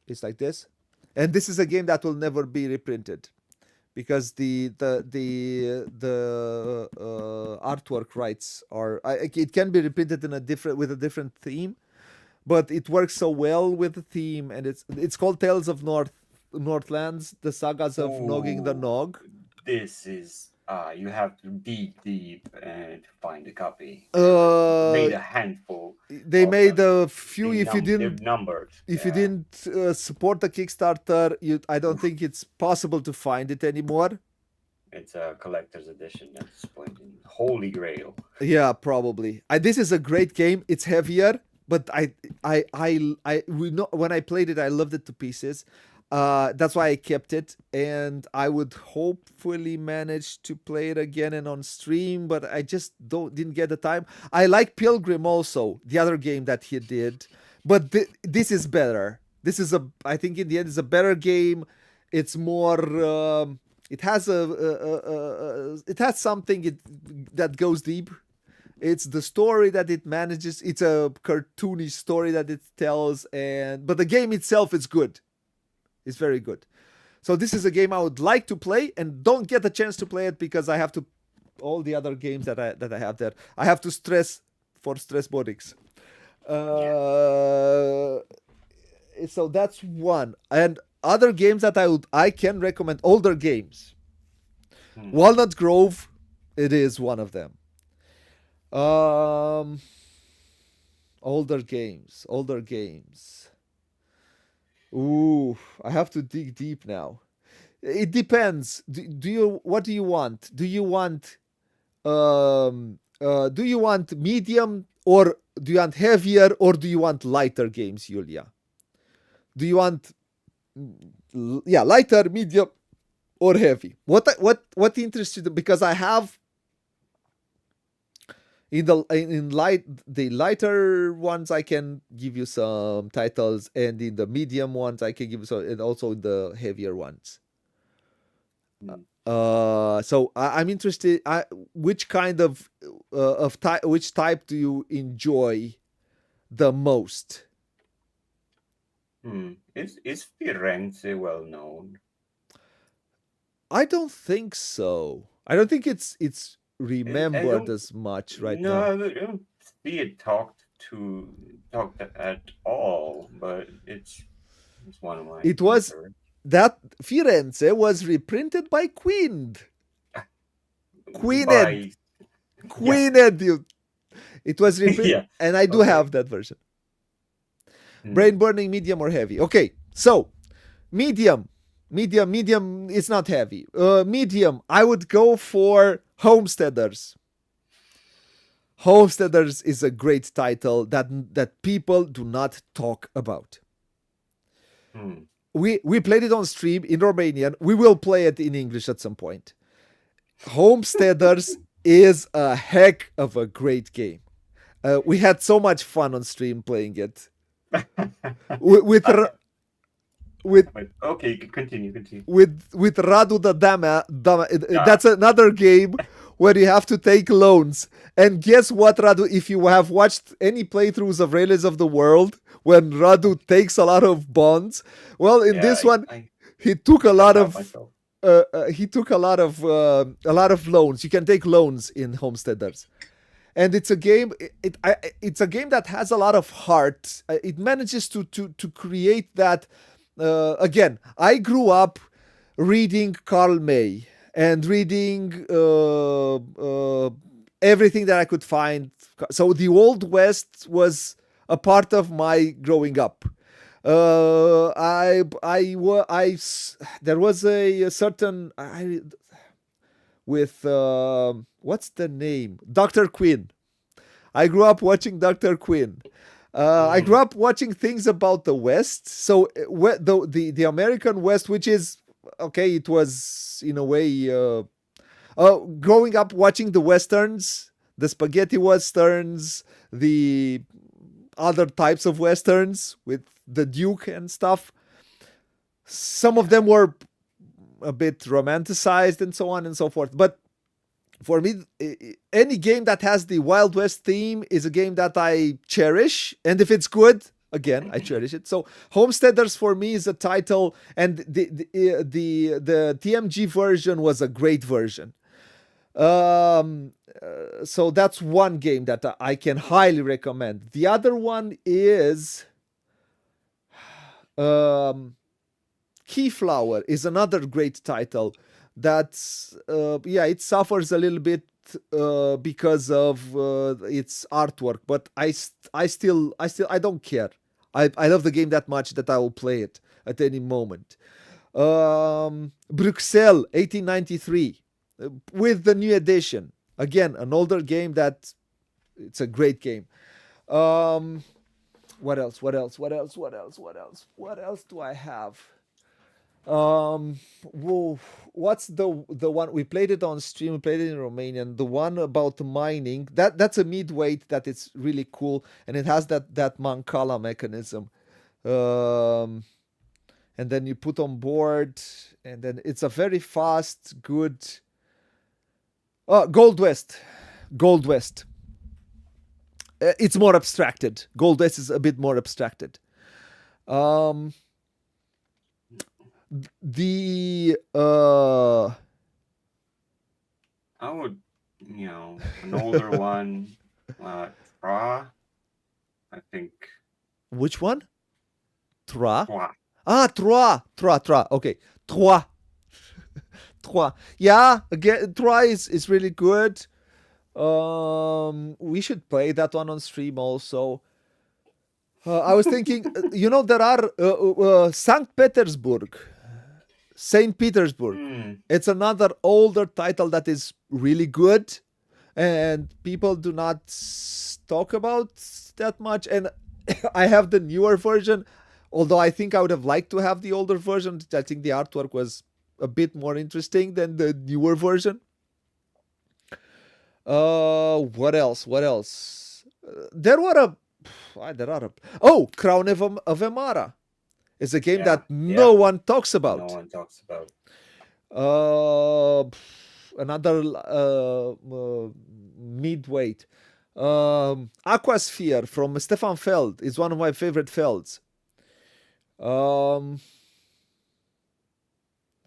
it's like this, and this is a game that will never be reprinted because the artwork rights are. It can be reprinted in a different with a different theme, but it works so well with the theme, and it's called Tales of Northlands: The Sagas of Nogging the Ooh, Nog. this is you have to dig deep and find a copy. They Uh, made a handful they of made them. a few. They're numbered. If you Yeah, didn't support the Kickstarter, I don't oof. think it's possible to find it anymore. It's a collector's edition at this point. Holy Grail. Yeah, probably. This is a great game. It's heavier, but we know when I played it, I loved it to pieces. That's why I kept it, and I would hopefully manage to play it again and on stream, but I just didn't get the time. I like Pilgrim also, the other game that he did, but this is better. This is a, I think in the end, is a better game. It's more. It has it has something that goes deep. It's the story that it manages. It's a cartoony story that it tells, and but the game itself is good. It's very good. So this is a game I would like to play and don't get a chance to play it because I have to all the other games that I have there. I have to stress for stress bodies. Yeah. Uh, so that's one. And other games that I can recommend, older games. Hmm. Walnut Grove, it is one of them. Um, older games, older games. Ooh, I have to dig deep now. It depends. Do you what do you want? Do you want medium or do you want heavier or do you want lighter games, Julia? Do you want yeah, lighter, medium or heavy? What interests you? Because I have in light the lighter ones I can give you some titles and in the medium ones I can give you some and also in the heavier ones. Hmm. So I'm interested. Which kind of type? Which type do you enjoy the most? Is Firenze well known? I don't think so. I don't think it's I remembered don't. as much right No, now. I don't see it talked at all. But it's one of my It was favorites. that Firenze was reprinted by Queened, By yeah, Queened. You. It was reprinted, yeah. and I do Okay. have that version. Brain Hmm. burning, medium or heavy. Okay, so medium, medium. It's not heavy. Medium. I would go for Homesteaders. Homesteaders is a great title that people do not talk about. Hmm. We played it on stream in Romanian. We will play it in English at some point. Homesteaders is a heck of a great game. We had so much fun on stream playing it with I, with but okay, continue, continue. with Radu the Dama. Yeah, That's another game where you have to take loans. And guess what, Radu? If you have watched any playthroughs of Railways of the World, when Radu takes a lot of bonds, well, in yeah. this one, I he took a can't lot help of myself. he took a lot of loans. You can take loans in Homesteaders, and it's a game. It's a game that has a lot of heart. It manages to create that. Again, I grew up reading Karl May and reading everything that I could find. So the Old West was a part of my growing up. There was a certain with what's the name? Dr. Quinn. I grew up watching Dr. Quinn. I grew Mm, up watching things about the West. So the American West, which is okay, it was in a way growing up watching the westerns, the spaghetti westerns, the other types of westerns with the Duke and stuff. Some of yeah. them were a bit romanticized and so on and so forth. But for me, any game that has the Wild West theme is a game that I cherish. And if it's good, again, I cherish it. So Homesteaders for me is a title, and the TMG version was a great version. So that's one game that I can highly recommend. The other one is um, Keyflower is another great title. That's yeah, it suffers a little bit because of its artwork, but I don't care. I love the game that much that I will play it at any moment. Bruxelles 1893 with the new edition. Again, an older game that it's a great game. Um, what else? What else? What else? What else? What else? What else do I have? Whoa, what's the one we played it on stream? We played it in Romanian. The one about mining. That's a midweight that it's really cool, and it has that Mancala mechanism. um, and then you put on board, and then it's a very fast, good. Gold West, Gold West. It's more abstracted. Gold West is a bit more abstracted. Um, the I would, an older one, Tra, I think. which one? Trois. Tra. Trois. Okay, Trois. Trois. Yeah, again, Trois is really good. We should play that one on stream also. I was thinking, there are Saint Petersburg, Saint Petersburg. Hmm. It's another older title that is really good, and people do not talk about that much. And I have the newer version, although I think I would have liked to have the older version. I think the artwork was a bit more interesting than the newer version. What else? What else? There were a. There are a. Oh, Crown of Emara is a game Yeah, that no yeah. one talks No about. one talks about. Uh, Another midweight. Aquasphere from Stefan Feld is one of my favorite Felds. Um,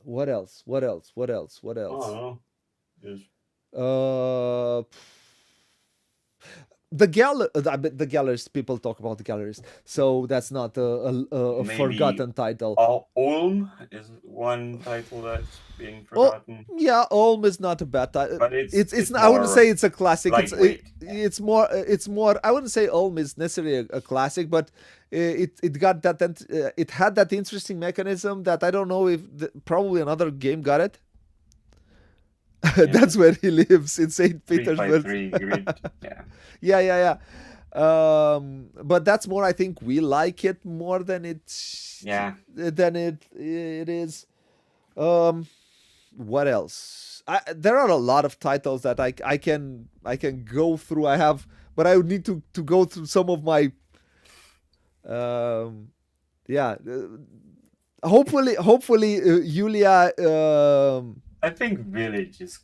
what else? What else? What else? What I don't else? know. Just Uh, the galleries, people talk about the galleries, so that's not a maybe forgotten title. Ulm is one title that's being Oh, forgotten, yeah, Ulm is not a bad title. but It's it's I wouldn't more say it's a classic. lightweight. Yeah. It's more. I wouldn't say Ulm is necessarily a classic, but it got that it had that interesting mechanism that I don't know if probably another game got it. Yeah. That's where he lives in Saint Three five Petersburg. three grid. Yeah. Yeah, yeah, yeah. But that's more. I think we like it more Yeah. than it is. Um, what else? There are a lot of titles that I can go through. I have, but I would need to go through some of my. Um, yeah. Hopefully, Julia. I think Village is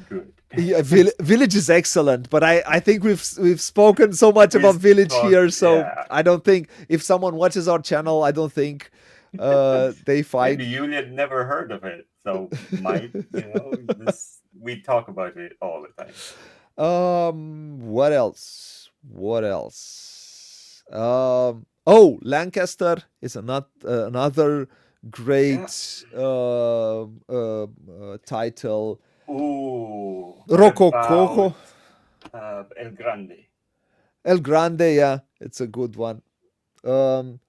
good. Yeah, Village is excellent, but I think we've spoken so much We about Village talked. here, so Yeah. I don't think if someone watches our channel, I don't think they Maybe find. you had never heard of it, so might this we talk about it all the time. What else? What else? Oh, Lancaster is another Yeah. great title. Ooh, what Rococo, about El Grande? El Grande, yeah, it's a good one. Um,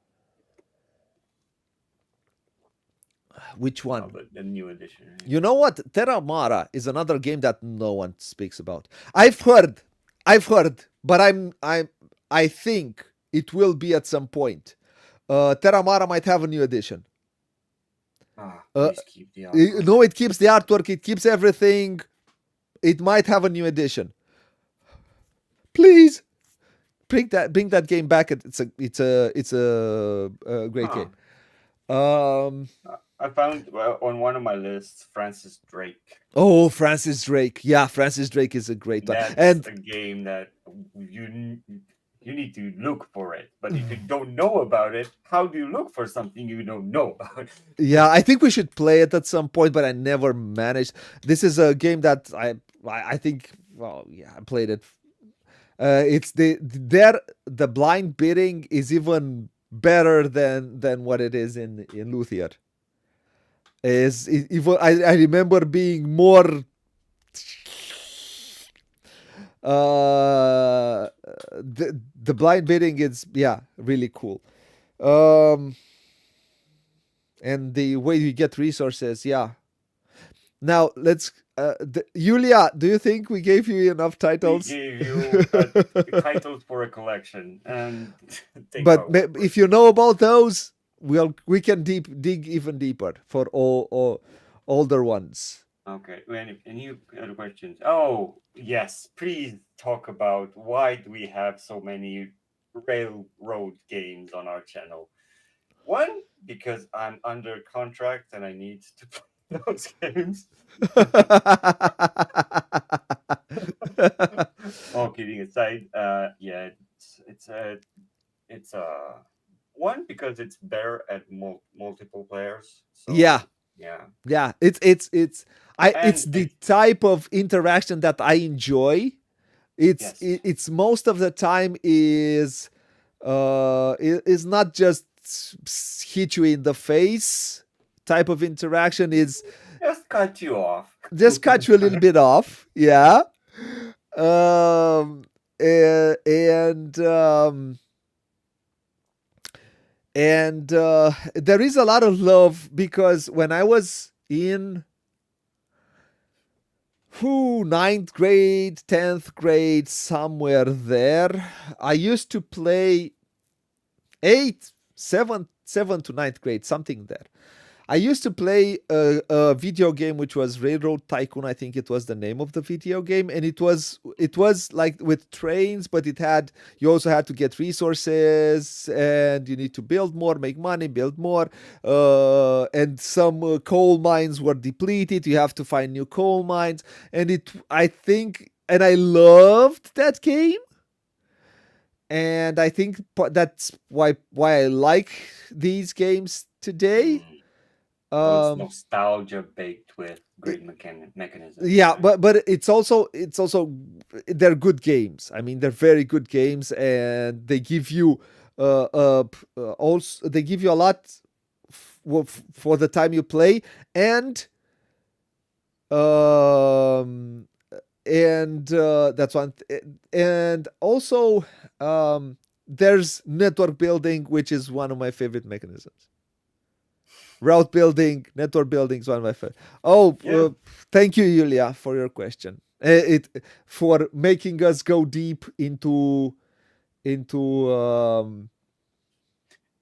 which Oh, one? the new edition. Right? You know what? Terra Mara is another game that no one speaks about. I've heard, but I think it will be at some point. Terra Mara might have a new edition. Ah, Uh, please keep the artwork. no, it keeps the artwork, it keeps everything. It might have a new edition. Please bring that game back. It's a great Huh. game. Um, I found on one of my lists Francis Drake. oh, Francis Drake. Yeah, Francis Drake is a great one. That's And a game that you need to look for it. But if you don't know about it, how do you look for something you don't know about? yeah, I think we should play it at some point, but I never managed. This is a game that I think. Well, yeah, I played it. It's the blind bidding is even better than what it is in Luthier. Even I remember being more the blind bidding is, yeah, really cool. Um and the way you get resources, yeah. Now let's Julia, do you think we gave you enough We titles? gave you a title for a collection, and take But our word for it. if you know about those, we can dig even deeper for all older ones. Okay, any other questions? Oh, yes, please talk about why do we have so many railroad games on our channel. One, because I'm under contract and I need to play those games. All kidding aside, yeah, it's one because it's better at multiple players. Yeah, So yeah, yeah. It's and the it type of interaction that I enjoy. yes, It's most of the time is not just hit you in the face type of interaction. Is just cut you off. just cut you a little bit off. Yeah. Um, and there is a lot of love because when I was in ninth grade, 10th grade, somewhere there, I used to play seven to ninth grade, something there. I used to play a video game which was Railroad Tycoon. I think it was the name of the video game, and it was like with trains, but you also had to get resources, and you need to build more, make money, build more, and some coal mines were depleted. You have to find new coal mines, and I loved that game, and I think that's why I like these games today. Mm. So it's Um, nostalgia baked with it- great mechanisms, yeah, right? but it's also they're good games. I mean, they're very good games, and they give you also they give you a lot for the time you play, and um that's one and also there's network building, which is one of my favorite mechanisms. Route building, network building is one of my favorite. Oh, Yeah. thank you, Yulia, for your question. It for making us go deep into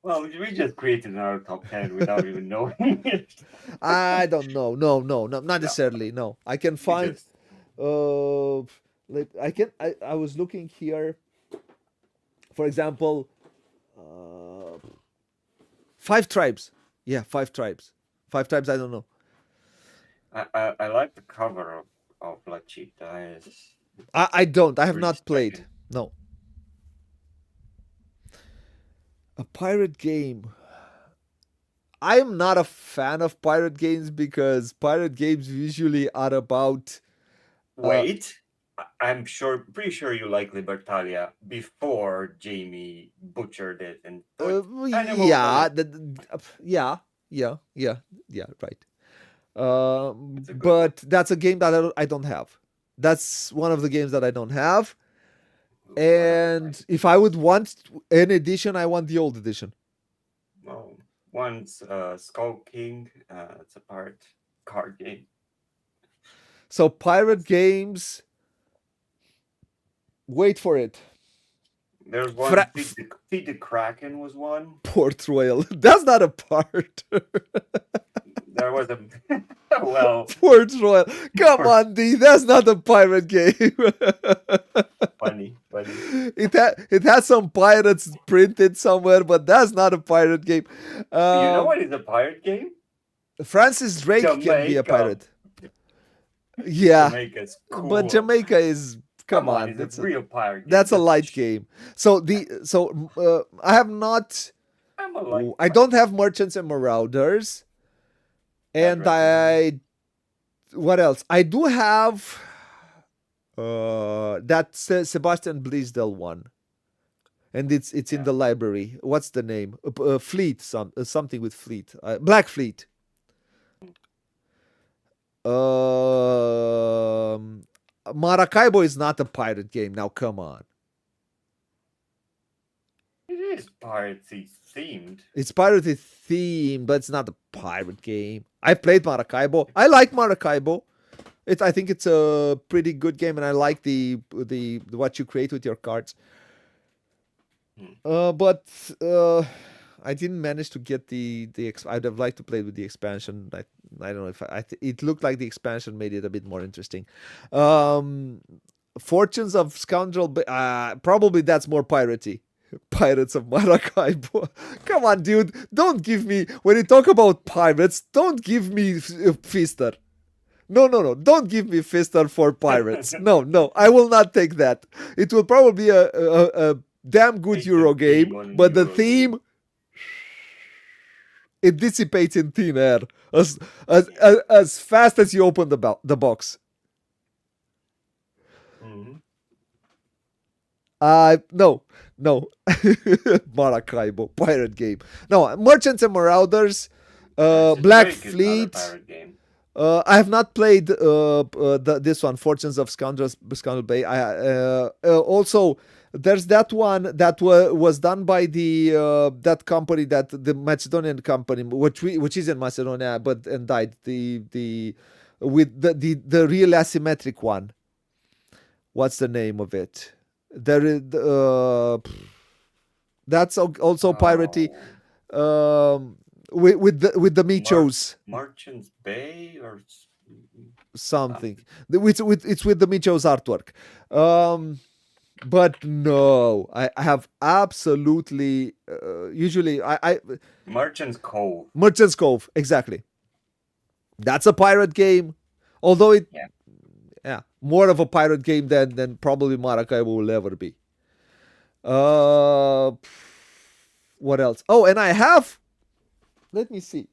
Well, we just created another top 10 without even knowing it. I don't know. No, no, no, not No, necessarily. No, I can we find. just Uh, I was looking here. For example, uh, five tribes. Yeah, five tribes. Five tribes. I don't know. I like the cover of La Chita. I don't. I have Pretty not played. striking. No. A pirate game. I am not a fan of pirate games because pirate games usually are about. Uh, Wait, I'm pretty sure you like Libertalia before Jamie butchered it and put animals on yeah, it. yeah, yeah, yeah, yeah. Right. It's a good one. But that's a game that I don't have. That's one of the games that I don't have. What about And mine? if I would want an edition, I want the old edition. Well, one's Skull King. It's a card game. So pirate That's games, wait for it. There's one. Fra- Feed the Kraken was one. Port Royal. That's not a part. There was a well, Port Royal. Come for on, D. That's not a pirate game. funny. It has some pirates printed somewhere, but that's not a pirate game. You know Um, what is a pirate game? Francis Drake can be a Jamaica. pirate. Yeah, Jamaica's but cool. Jamaica is, come Come on, on. it's a real pirate game. That's a light game. I have not. I'm a light I don't have Merchants and Marauders, Bad and recommend. I what else? I do have that Sebastian Bleasdale one, and it's in Yeah. the library. What's the name? Fleet, something with Fleet. Black Fleet. Um, Maracaibo is not a pirate game. Now, come on. It is piratey themed. It's piratey theme, but it's not a pirate game. I played Maracaibo. I like Maracaibo. I think it's a pretty good game, and I like the what you create with your cards. Hmm. But I didn't manage to get I'd have liked to play with the expansion. I don't know if it looked like the expansion made it a bit more interesting. Um, Fortunes of Scoundrel, probably that's more piratey. Pirates of Maracaibo. Come on, dude. Don't give me, when you talk about pirates, don't give me Fister. No, no, no. Don't give me Fister for pirates. No, no. I will not take that. It will probably be a damn good It's a Euro game, theme on a but the Euro game. theme, it dissipates in thin air Yeah. as fast as you open the box. Hmm. No, no. Maracaibo, pirate game. No, Merchants and Marauders, Black Shipwreck is another Fleet. pirate game. I have not played this one, Fortunes of Scoundrel Bay. Also, there's that one that was done by that company, that the Macedonian company, which is in Macedonia, but and died. The with the real asymmetric one. What's the name of it? There is that's also piratey. Oh, With the Mer- Michos Merchants Bay or something. something. It's with the Michos artwork. But no, I have absolutely usually I Merchants Cove. Merchant's Cove, exactly. That's a pirate game, although it, Yeah. yeah, more of a pirate game than probably Maracaibo will ever be. Uh, what else? Oh, and I have. Let me see,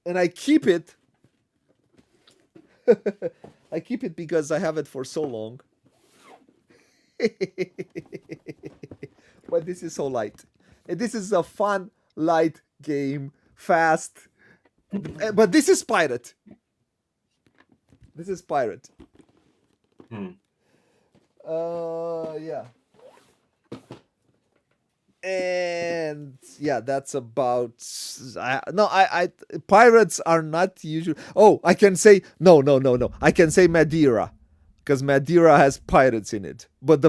and I keep it. I keep it because I have it for so long. But this is so light. And this is a fun, light game, fast. But this is pirate. This is pirate. Hmm. Yeah. And yeah, that's about. I pirates are not usually. Oh, I can say no, no, no, no. I can say Madeira, because Madeira has pirates in it. But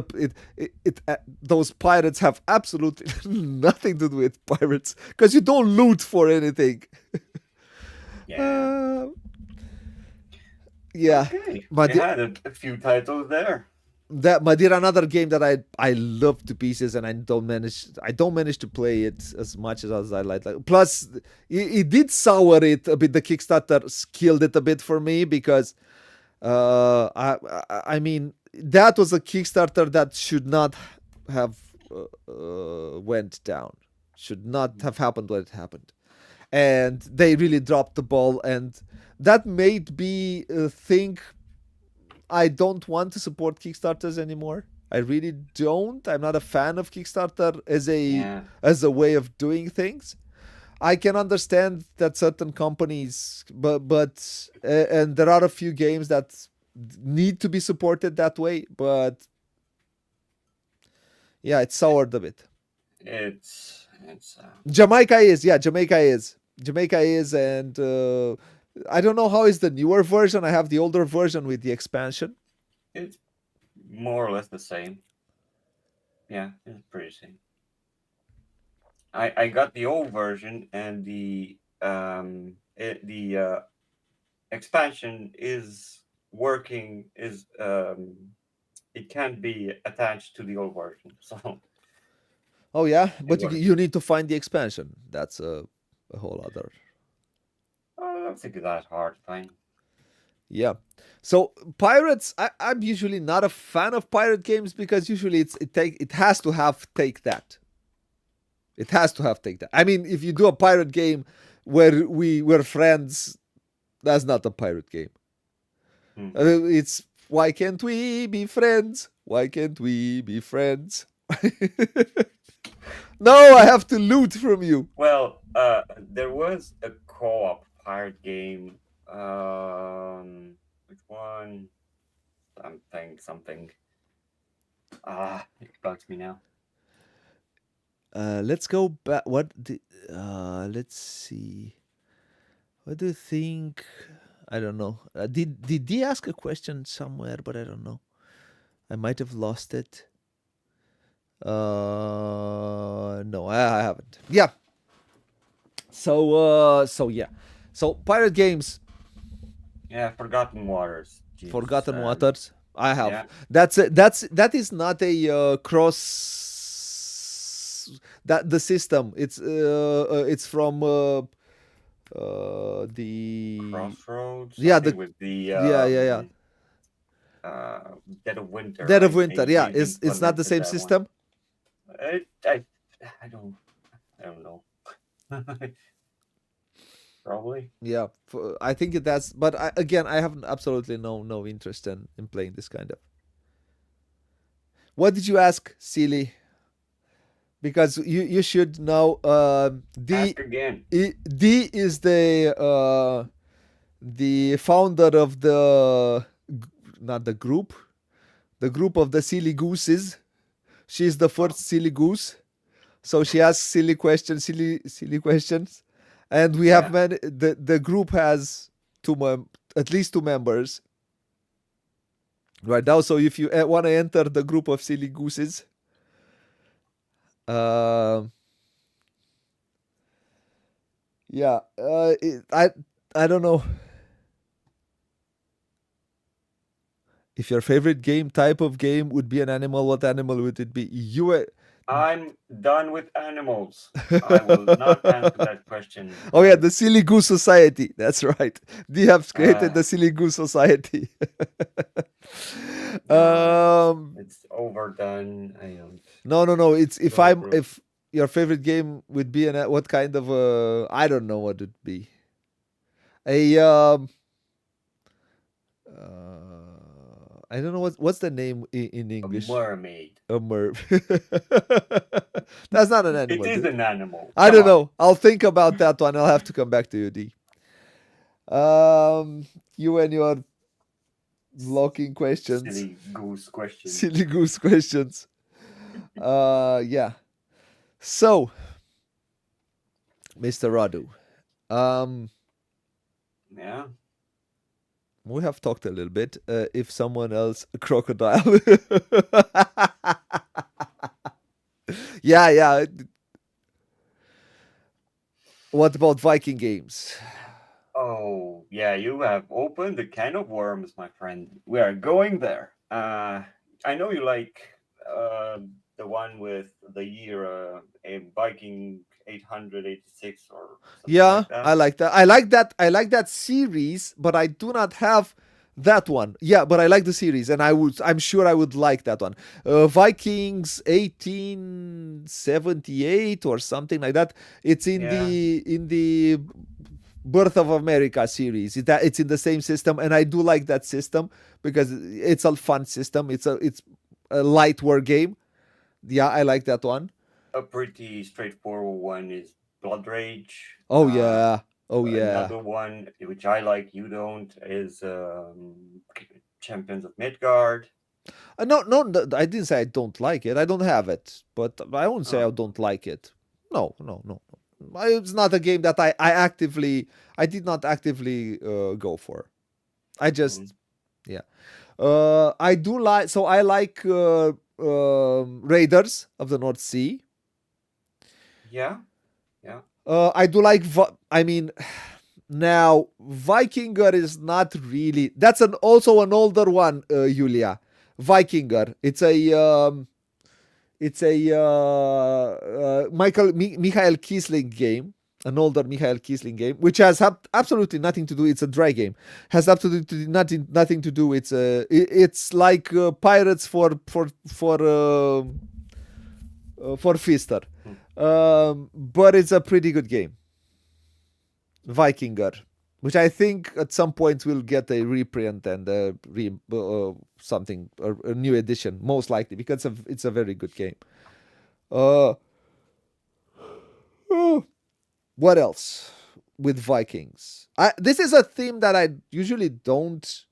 those pirates have absolutely nothing to do with pirates, because you don't loot for anything. Yeah. Uh, yeah, Okay. You Madeira, had a few titles there. that Madeira, another game that I love to pieces, and I don't manage to play it as much as I like. Plus, it did sour it a bit. The Kickstarter killed it a bit for me, because I mean, that was a Kickstarter that should not have went down. Should not have happened when it happened, and they really dropped the ball, and that made me think I don't want to support Kickstarters anymore. I really don't. I'm not a fan of Kickstarter Yeah. as a way of doing things. I can understand that certain companies, and there are a few games that need to be supported that way. But yeah, it's soured a bit. It's Jamaica is, and I don't know how is the newer version. I have the older version with the expansion. it's more or less the same. Yeah, it's pretty same. I got the old version, and the expansion is working, is it can't be attached to the old version, so Oh yeah, it but you works. need to find the expansion. That's a whole other. I don't think it's that hard to find. Yeah. So pirates, I'm usually not a fan of pirate games, because usually it has to have take that. It has to have take that. I mean, if you do a pirate game where we're friends, that's not a pirate game. Hmm. It's why can't we be friends? Why can't we be friends? No, I have to loot from you. Well, there was a co-op pirate game. Which one? Something. It bugs me now. Let's go back. Let's see. What do you think? I don't know. Did he ask a question somewhere? But I don't know. I might have lost it. No, I haven't. Yeah. So yeah. So pirate games, Yeah, Forgotten Waters. Jesus, Forgotten Waters. I have. yeah, That is not a cross. That the system. It's from the Crossroads, yeah something the with the yeah Dead of Winter, Dead of right? Winter. Yeah, They've it's not the implemented same that one. system. I I, I don't I don't know. Probably. Yeah, I think it does. But again, I have absolutely no interest in playing this kind of. What did you ask, silly? Because you should know. Ask again. D is the founder of the not the group of the silly gooses. She's the Oh, first silly goose, so she asks silly questions, and we have yeah. many. The group has at least two members right now. So if you want to enter the group of silly gooses, uh, yeah, I don't know if your favorite game type of game would be an animal. What animal would it be? I'm done with animals. I will not answer that question. Oh yeah, the Silly Goose Society. That's right. They have created the Silly Goose Society. No, um, it's overdone. I don't no. It's don't approve. if your favorite game would be what kind of I don't know what it'd be. A I don't know what's the name in A English. mermaid. A merp. That's not an It animal, is dude. an animal. I Come don't on. know. I'll think about that one. I'll have to come back to you, D. You and your blocking questions, Silly goose questions. silly goose questions. Yeah. So, Mr. Radu, um, Yeah. we have talked a little bit. If someone else, a crocodile. Yeah. What about Viking games? Oh, yeah, you have opened a can of worms, my friend. We are going there. I know you like the one with the year a Viking 886 or something Yeah, like that. I like that. I like that. I like that series, but I do not have that one. Yeah, but I like the series, and I'm sure I would like that one. Vikings 1878 or something like that. It's Yeah, in the Birth of America series. It's in the same system, and I do like that system because it's a fun system. It's a light war game. Yeah, I like that one. a pretty straightforward one is Blood Rage. Oh yeah. Oh yeah. Another one which I like, you don't, is Champions of Midgard. No, I didn't say I don't like it. I don't have it, but I won't say I Oh, don't like it. No. It's not a game that I did not actively go for. I mhm. just, yeah. I do like, so I like Raiders of the North Sea. Yeah, yeah. I do like, I mean, now Vikinger is not really, that's also an older one, Julia. Vikinger. It's a Michael Kiesling game, an older Michael Kiesling game, which has absolutely nothing to do. It's a dry game. Has absolutely nothing to do. It's like pirates for Fister, Hmm. but it's a pretty good game. Vikinger, which I think at some point will get a reprint and something, a new edition, most likely, because it's a very good game. Uh, uh, what else with Vikings? This is a theme that I usually don't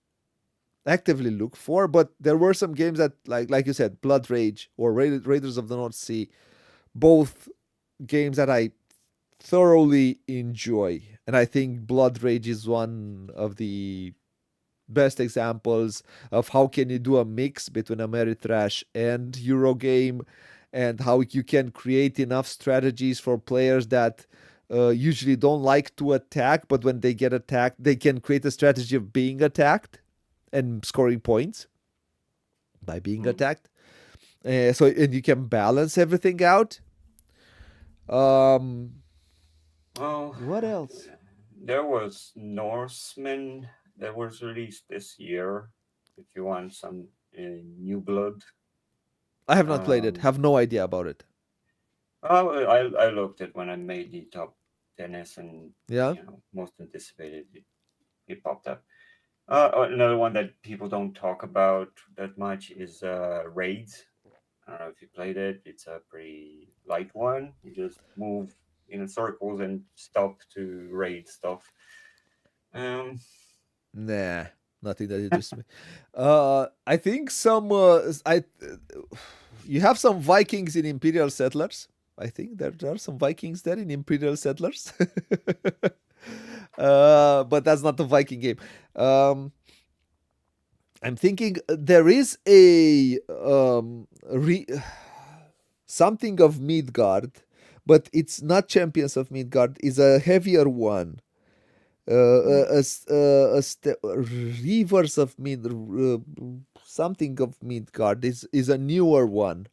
actively look for, but there were some games that, like you said, Blood Rage or Raiders of the North Sea, both games that I thoroughly enjoy. And I think Blood Rage is one of the best examples of how can you do a mix between Ameritrash and Eurogame, and how you can create enough strategies for players that usually don't like to attack, but when they get attacked, they can create a strategy of being attacked and scoring points by being Hmm. attacked. So and you can balance everything out. Um, Well, what else? there was Norseman that was released this year. If you want some new blood, I have not played it. um, Have no idea about it. I looked at when I made the top tennis and Yeah. most anticipated it popped up. Another one that people don't talk about that much is Raids. I don't know if you played it. It's a pretty light one. You just move in circles and stop to raid stuff. Um, Nah, nothing that interests me. I think some. You have some Vikings in Imperial Settlers. I think there are some Vikings there in Imperial Settlers. But that's not the Viking game. Um, I'm thinking there is a something of Midgard, but it's not Champions of Midgard. Is a heavier one. hmm, Rivers of something of Midgard is a newer one.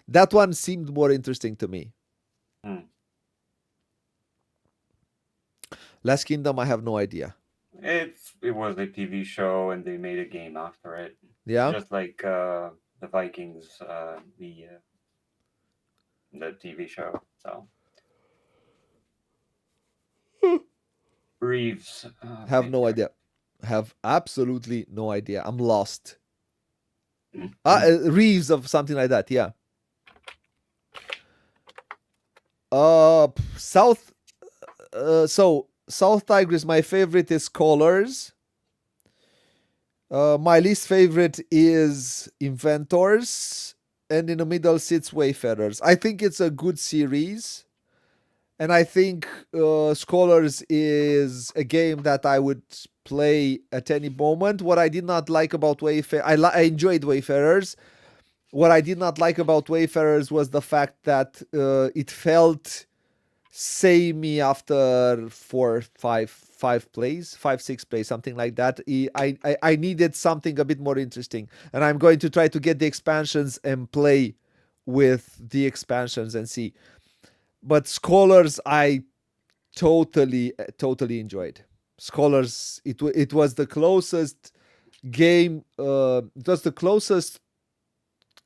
That one seemed more interesting to me. hmm. Last Kingdom, I have no idea. It was a TV show and they made a game after it, Yeah, just like the Vikings, the TV show. So Reeves have made no there. idea. Have absolutely no idea. I'm lost. Hmm. Reeves of something like that. Yeah. South. So South Tigris. My favorite is Scholars. My least favorite is Inventors, and in the middle sits Wayfarers. I think it's a good series, and I think Scholars is a game that I would play at any moment. What I did not like about I enjoyed Wayfarers. What I did not like about Wayfarers was the fact that it felt samey after five plays, 5 6 plays, something like that. I needed something a bit more interesting, and I'm going to try to get the expansions and play with the expansions and see. But Scholars, I totally enjoyed. Scholars, it was the closest game. It was the closest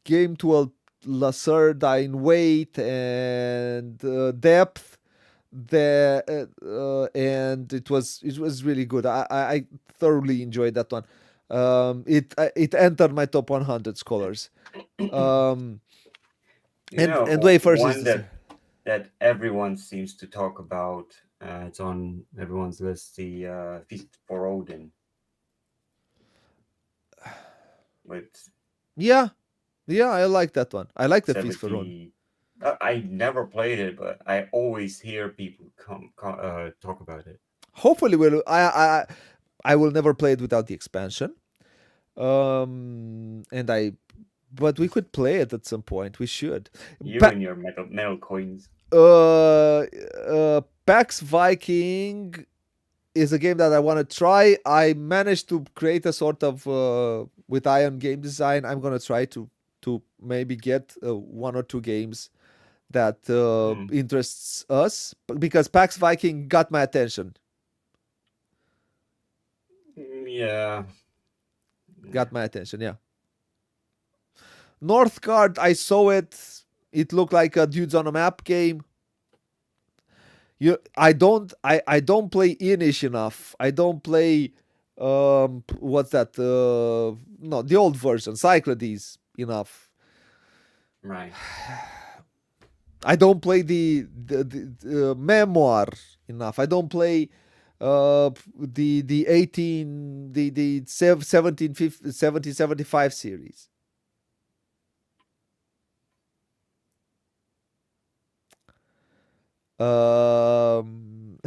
game to a Lacerda in weight and depth there, and it was really good. I thoroughly enjoyed that one. It entered my top 100 scholars. Um, and Wafers is One the same. that everyone seems to talk about. It's on everyone's list. The Feast for Odin with Yeah, yeah, I like that one. I like the Feast for Rome. 70. I never played it, but I always hear people talk about it. Hopefully, I will never play it without the expansion. And I but we could play it at some point. We should. You Pa- and your metal coins. Pax Viking is a game that I want to try. I managed to create a sort of with Ion Game Design. I'm gonna try to maybe get 1 or 2 games that Hmm. interests us because Pax Viking got my attention. Yeah. Got my attention. Yeah. Northgard. I saw it. It looked like a dudes on a map game. I don't play Inish enough. I don't play what's that? No, the old version, Cyclades enough. Right. I don't play the memoir enough. I don't play the 18 the 17 50, 70 75 series. Um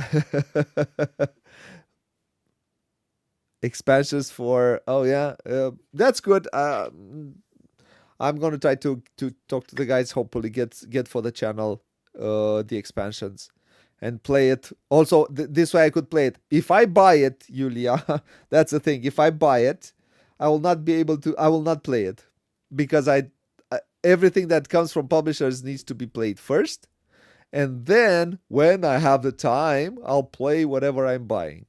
expansions for yeah, that's good. I'm gonna try to talk to the guys. Hopefully, get for the channel the expansions and play it. Also, this way I could play it. If I buy it, Yulia, that's the thing. If I buy it, I will not be able to. I will not play it because everything that comes from publishers needs to be played first, And then when I have the time, I'll play whatever I'm buying.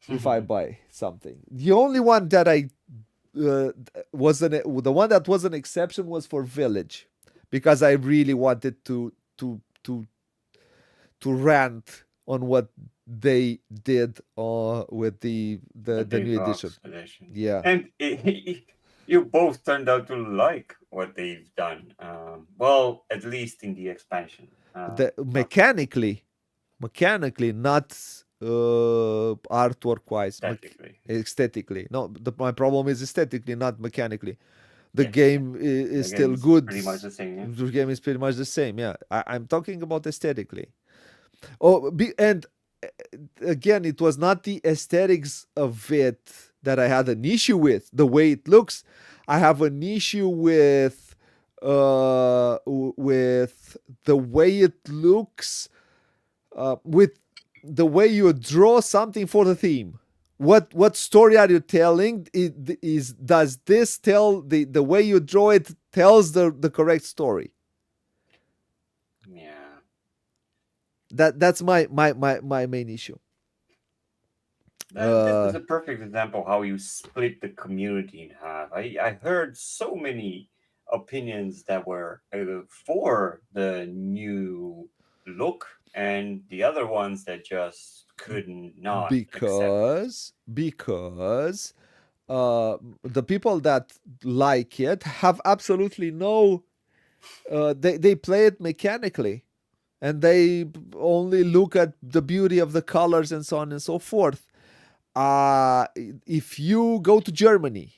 If I buy something, the only one that I the one that was an exception was for Village, because I really wanted to rant on what they did with The the big new edition. box edition. Yeah, And you both turned out to like what they've done. Well, at least in the expansion. the Not mechanically, not artwork wise, aesthetically. aesthetically. No, my problem is aesthetically, not mechanically. The Yeah, yeah. game is The game still is good. pretty much the same, yeah? The game is pretty much the same. Yeah, I'm talking about aesthetically. Oh, and again, it was not the aesthetics of it that I had an issue with. The way it looks, I have an issue with the way it looks, with the way you draw something for the theme. What story are you telling? Does this tell the way you draw it tells the correct story? Yeah. That's my main issue. This is Uh, a perfect example how you split the community in half. I heard so many opinions that were for the new look and the other ones that just couldn't not accept it. because the people that like it have absolutely no they play it mechanically, and they only look at the beauty of the colors and so on and so forth. If you go to Germany,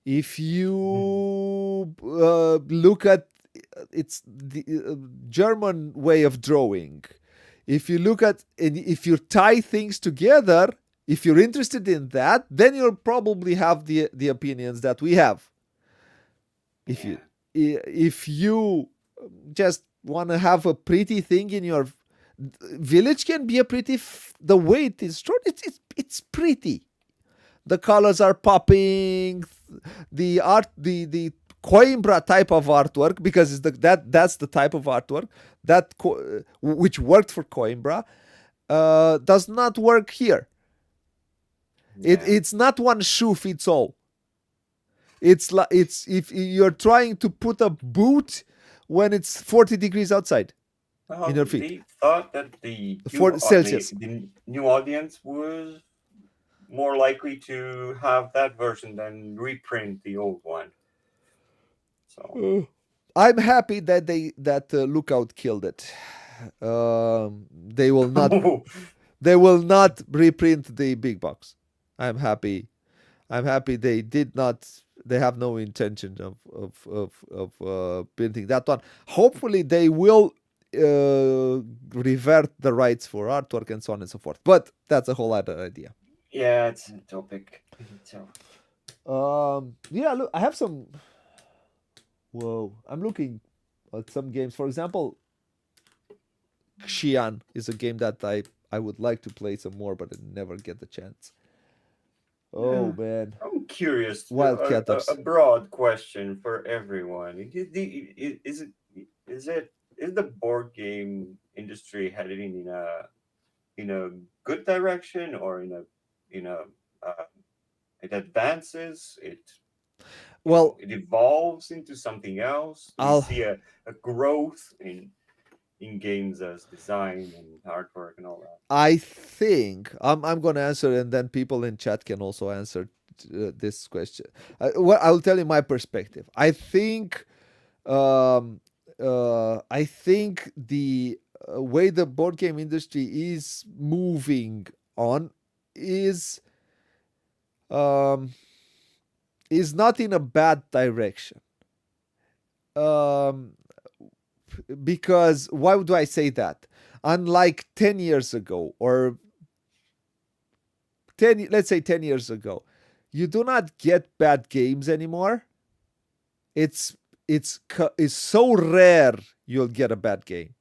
if you look at it's the German way of drawing, if you look at if you tie things together, if you're interested in that, then you'll probably have the opinions that we have. If you Yeah. if you just want to have a pretty thing in your village, can be a pretty the way it is drawn, it's pretty. The colors are popping, the art, the Coimbra type of artwork, because it's that's the type of artwork that which worked for Coimbra, does not work here. Yeah. It's not one shoe fits all. It's like it's if you're trying to put a boot when it's 40 degrees outside in Well, your feet, they thought that the 40 Celsius. the new audience was more likely to have that version than reprint the old one. So I'm happy that Lookout killed it. They will not reprint the big box. I'm happy. I'm happy they did not. They have no intention of printing that one. Hopefully, they will revert the rights for artwork and so on and so forth. But that's a whole other idea. yeah, it's a topic in itself. Yeah, look, I have some. Whoa, I'm looking at some games. For example, Xi'an is a game that I would like to play some more, but I never get the chance. Oh Yeah. man, I'm curious. A Wildcatters. broad question for everyone: is the board game industry heading in a good direction, or in a it advances? Well, It evolves into something else. Do we I'll see a growth in games as design and artwork and all that? I think I'm gonna answer, and then people in chat can also answer this question. Well, I'll tell you my perspective. Um, I think the way the board game industry is moving on is um, is not in a bad direction. Um, because why do I say that? Unlike 10 years ago, or 10, let's say 10 years ago, you do not get bad games anymore. It's it's so rare you'll get a bad game.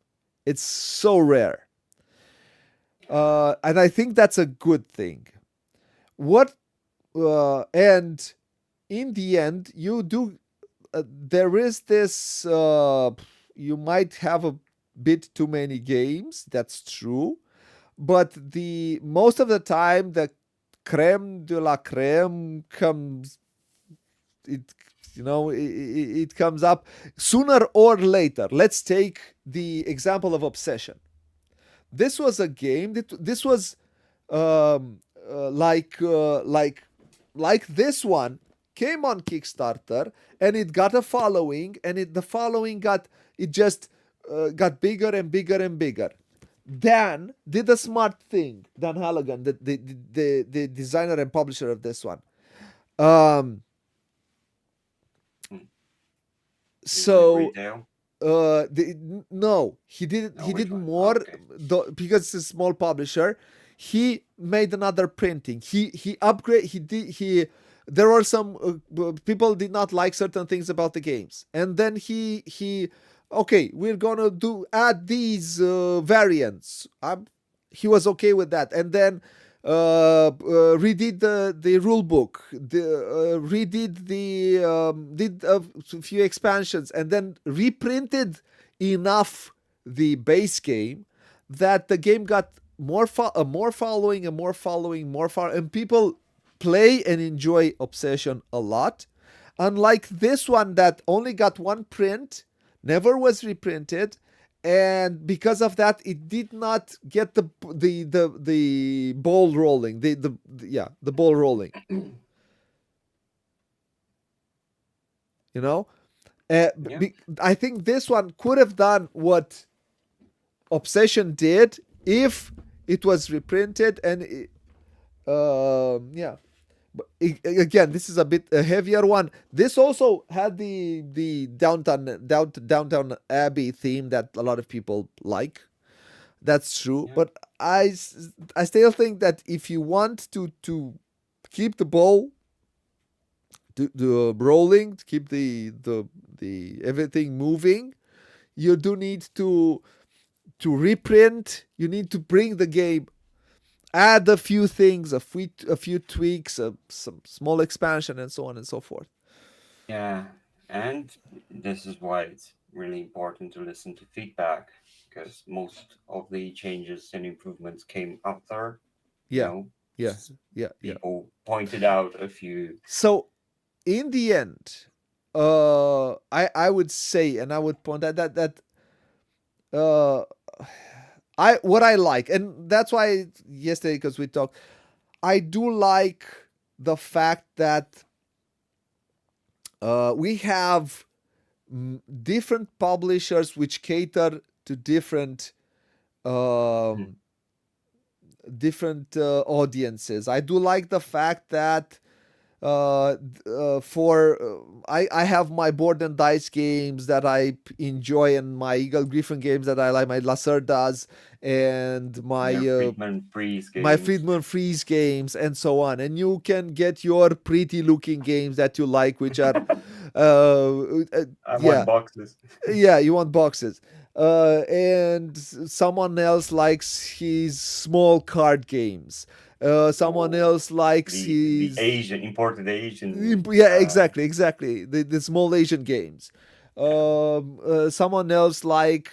It's so rare. And I think that's a good thing. What and in the end, you do there is this you might have a bit too many games. That's true, but the most of the time the creme de la creme comes. It it comes up sooner or later. Let's take the example of Obsession. This was a game that this was um, like this one came on Kickstarter and it got a following, and the following just got bigger and bigger and bigger. Dan did a smart thing. Dan Halligan, the designer and publisher of this one. Um, Hmm. Is it so retail? no, he did No, he which did one? Oh, more okay. because it's a small publisher. He made another printing. He upgrade. He did he. There were some people did not like certain things about the games, and then he okay, we're gonna do add these variants. He was okay with that, and then redid the rule book, redid the did a few expansions, and then reprinted enough the base game that the game got more following and more following, and people play and enjoy Obsession a lot. Unlike this one that only got one print, never was reprinted, and because of that it did not get the ball rolling, yeah, the ball rolling, you know. Yeah. I think this one could have done what Obsession did if it was reprinted, and yeah. But again, this is a bit a heavier one. This also had the downtown Abbey theme that a lot of people like. That's true, Yeah. but I still think that if you want to keep the ball to rolling, to keep the everything moving, you do need to reprint. You need to bring the game, add a few things, a few tweaks, some small expansion, and so on and so forth. Yeah. And this is why it's really important to listen to feedback, because most of the changes and improvements came after, you Yeah, know, yeah, yeah, yeah. people pointed out a few. So in the end, I would say, and I would point out that uh, I what I like, and that's why yesterday, because we talked, I do like the fact that we have different publishers which cater to Hmm. um, different audiences. I do like the fact that for I have my board and dice games that I enjoy, and my Eagle Griffin games that I like, my Lacerdas, and Yeah, Friedman Freeze my games. Friedman Freeze games, and so on. And you can get your pretty looking games that you like, which are I want yeah, boxes. yeah, you want boxes. And someone else likes his small card games. Someone Oh, else likes the his Asian imported Asian. yeah, exactly, the small Asian games. Yeah, Someone else like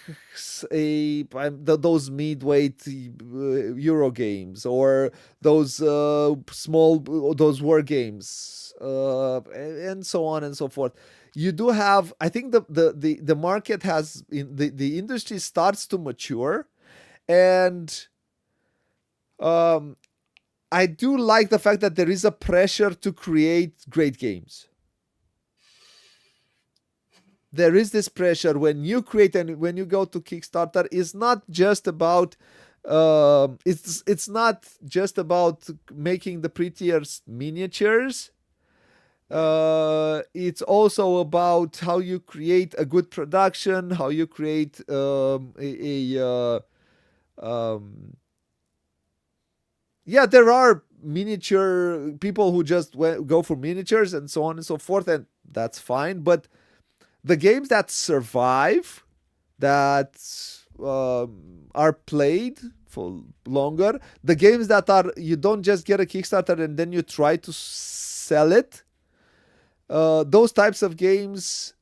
those midweight Euro games, or those small those war games, and so on and so forth. You do have, I think the market has in the industry starts to mature, and um, I do like the fact that there is a pressure to create great games. There is this pressure when you create, and when you go to Kickstarter, it's not just about it's not just about making the prettier miniatures. yeah. It's also about how you create a good production, how you create um, yeah, there are miniature people who just go for miniatures and so on and so forth, and that's fine. But the games that survive, that are played for longer, the games that are you don't just get a Kickstarter and then you try to sell it, those types of games,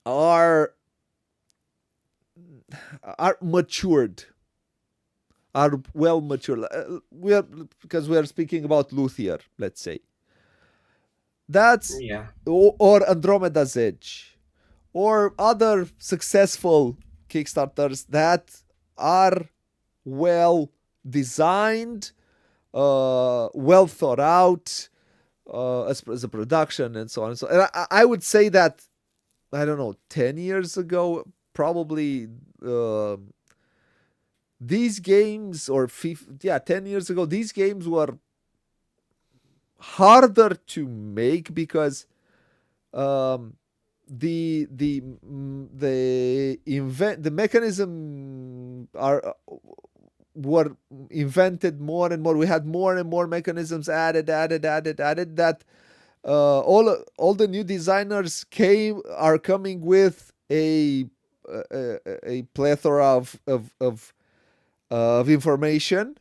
are are matured, are well matured. We are because we are speaking about Luthier, let's say. That's Yeah. or Andromeda's Edge or other successful Kickstarters that are well designed, well thought out, as a production and so on and so. And I would say that I don't know, 10 years ago, probably uh, these games or 10 years ago, these games were harder to make because um, the mechanism are were invented more and more. We had more and more mechanisms added. That all the new designers are coming with a plethora of information,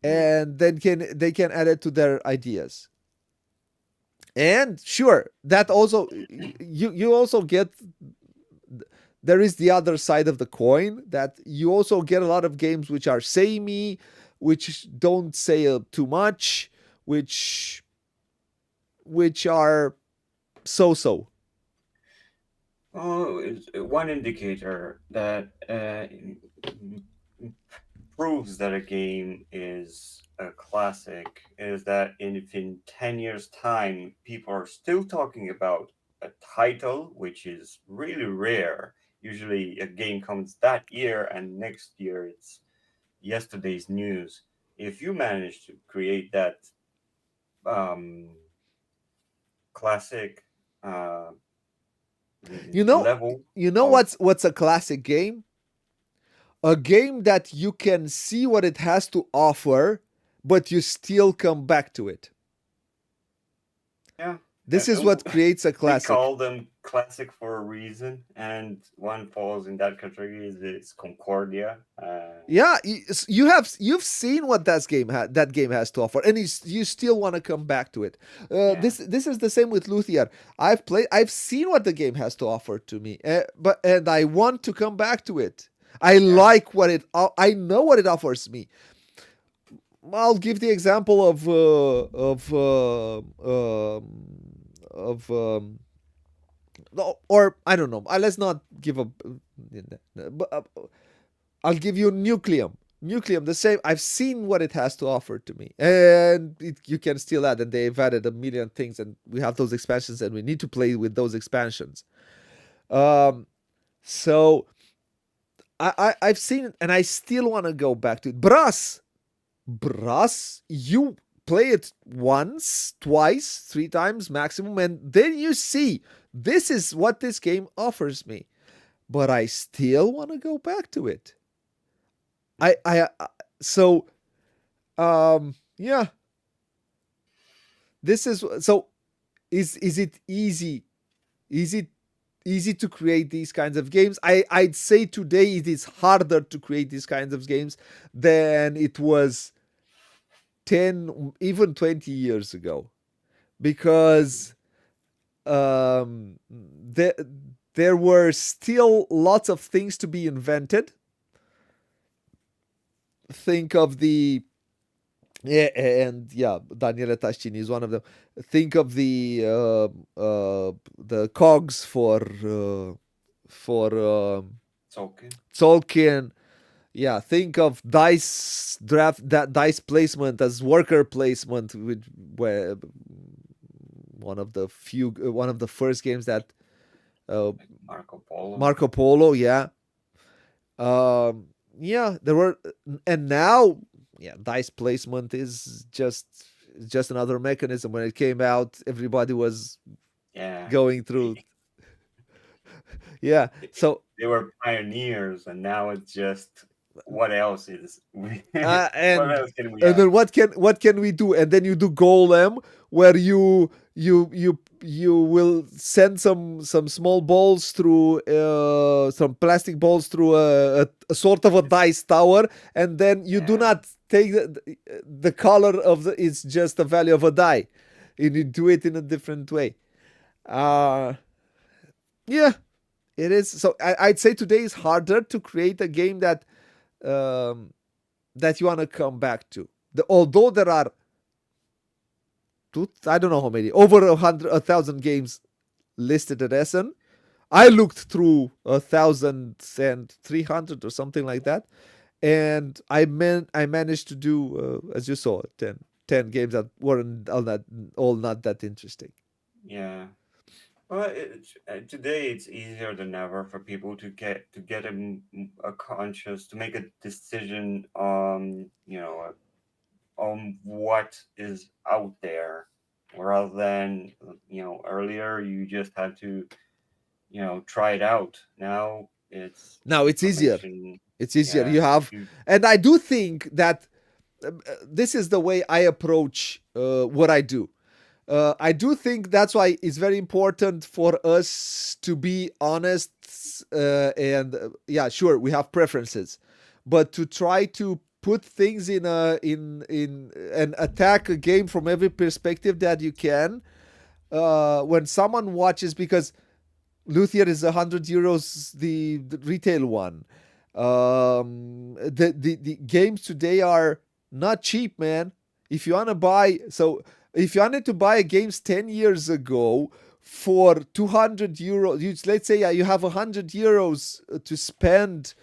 Yeah. and then they can add it to their ideas. And sure, that also you also get, there is the other side of the coin, that you also get a lot of games which are samey, which don't say too much, which are so so. Oh, one indicator that proves that a game is a classic is that if in 10 years' time people are still talking about a title, which is really rare. Usually a game comes that year and next year it's yesterday's news. If you manage to create that um, classic uh, You know, level you know of, what's a classic game? A game that you can see what it has to offer, but you still come back to it. yeah, This is what creates a we classic. call them classic for a reason, and one falls in that category is Concordia. Yeah, you've seen what that game has to offer, and you still want to come back to it. Yeah, This is the same with Luthier. I've seen what the game has to offer to me, and I want to come back to it. I yeah, like what I know what it offers me. I'll give the example of no, or I don't know. Let's not give a. But I'll give you Nucleum. Nucleum, the same. I've seen what it has to offer to me, and you can still add. And they've added a million things, and we have those expansions, and we need to play with those expansions. Um, so I've seen it, and I still want to go back to it. Brass, you play it once, twice, three times maximum, and then you see this is what this game offers me. But I still want to go back to it. So yeah, this is so. Is it easy? Is it easy to create these kinds of games? I'd say today it is harder to create these kinds of games than it was 10, even 20 years ago, because there were still lots of things to be invented. Think of the Yeah, and yeah, Daniele Tascini is one of them. Think of the cogs for Tolkien. Tolkien. Yeah, think of dice placement as worker placement, which where one of the first games that uh, Like Marco Polo. Marco Polo. Yeah, yeah, there were, and now, yeah, dice placement is just another mechanism. When it came out, everybody was Yeah, going through. Yeah, so they were pioneers, and now it's just what else is uh, what and else can we and add? then what can we do? And then you do golem, where you will send some small balls through some plastic balls through a sort of a dice tower, and then you do Yeah, not take the color of the it's just the value of a die, and you do it in a different way. uh yeah, it is. So I'd say today is harder to create a game um, that you want to come back to. Although there are I don't know how many, over 1,000 games listed at Essen. I looked through 1,300 or something like that, and I managed to do, as you saw, ten games that weren't all not that interesting. Yeah. Well, today it's easier than ever for people to get a conscious to make a decision on on what is out there, rather than earlier you just had to try it out. Now it's Now it's easier. information. It's easier. Yeah, You have, you and I do think that this is the way I approach what I do. I do think that's why it's very important for us to be honest, and yeah, sure, we have preferences, but to try to put things in and attack a game from every perspective that you can. When someone watches, because Luthier is 100 euros, the retail one. The games today are not cheap, man. If you wanna buy, so if you wanted to buy games 10 years ago for 200 euros, let's say you have 100 euros to spend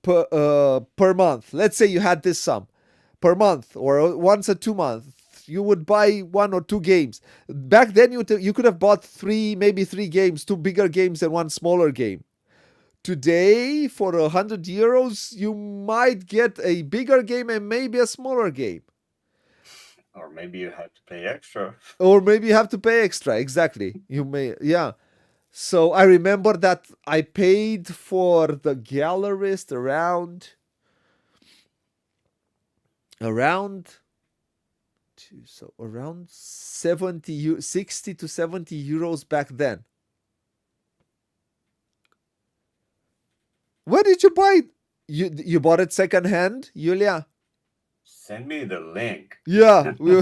per month. Let's say you had this sum per month or once a 2 month. You would buy one or two games. Back then, you could have bought three, maybe three games, two bigger games and one smaller game. Today, for 100 euros, you might get a bigger game and maybe a smaller game. or maybe you have to pay extra. Or maybe you have to pay extra. Exactly. You may, yeah. So I remember that I paid for the gallerist around around 60 to 70 euros back then. Where did you buy it? You bought it second hand, Julia? Send me the link. Yeah, we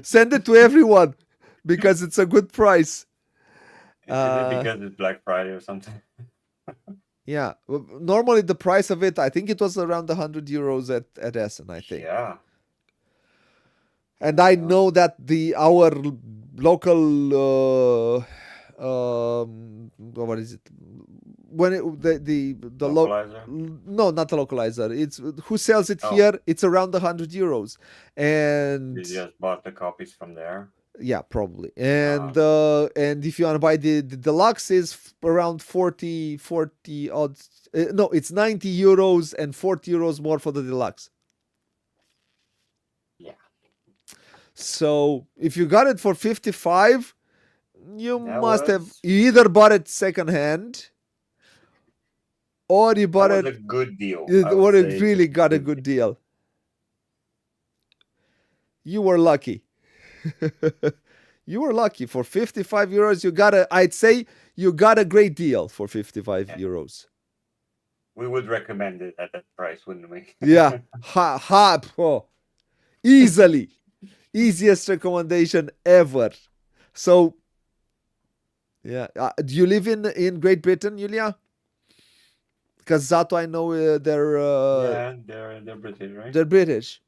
send it to everyone because it's a good price. Is it Uh, because it's Black Friday or something? yeah, normally the price of it, I think it was around 100 euros at Essen, I think. Yeah. And Oh I yeah. know that our local what is it, when Localizer. no, not the localizer, it's who sells it Oh, here, it's around 100 euros. you And just bought the copies from there. yeah, probably. Uh, And if you want to buy the deluxe is around 40 odd, no, it's 90 euros and 40 euros more for the deluxe. yeah. So if you got it for 55, you That must have, was you either bought it second hand or you that bought was it, a good deal. I would or say it it was really a got a good good deal. deal. You were lucky. You were lucky. For 55 euros, I'd say you got a great deal for 55 Yeah. euros. We would recommend it at that price, wouldn't we? Yeah. Oh, easily. Easiest recommendation ever. So, yeah. Do you live in Great Britain, Julia? Because Zato, I know Yeah, they're British, right? they're British.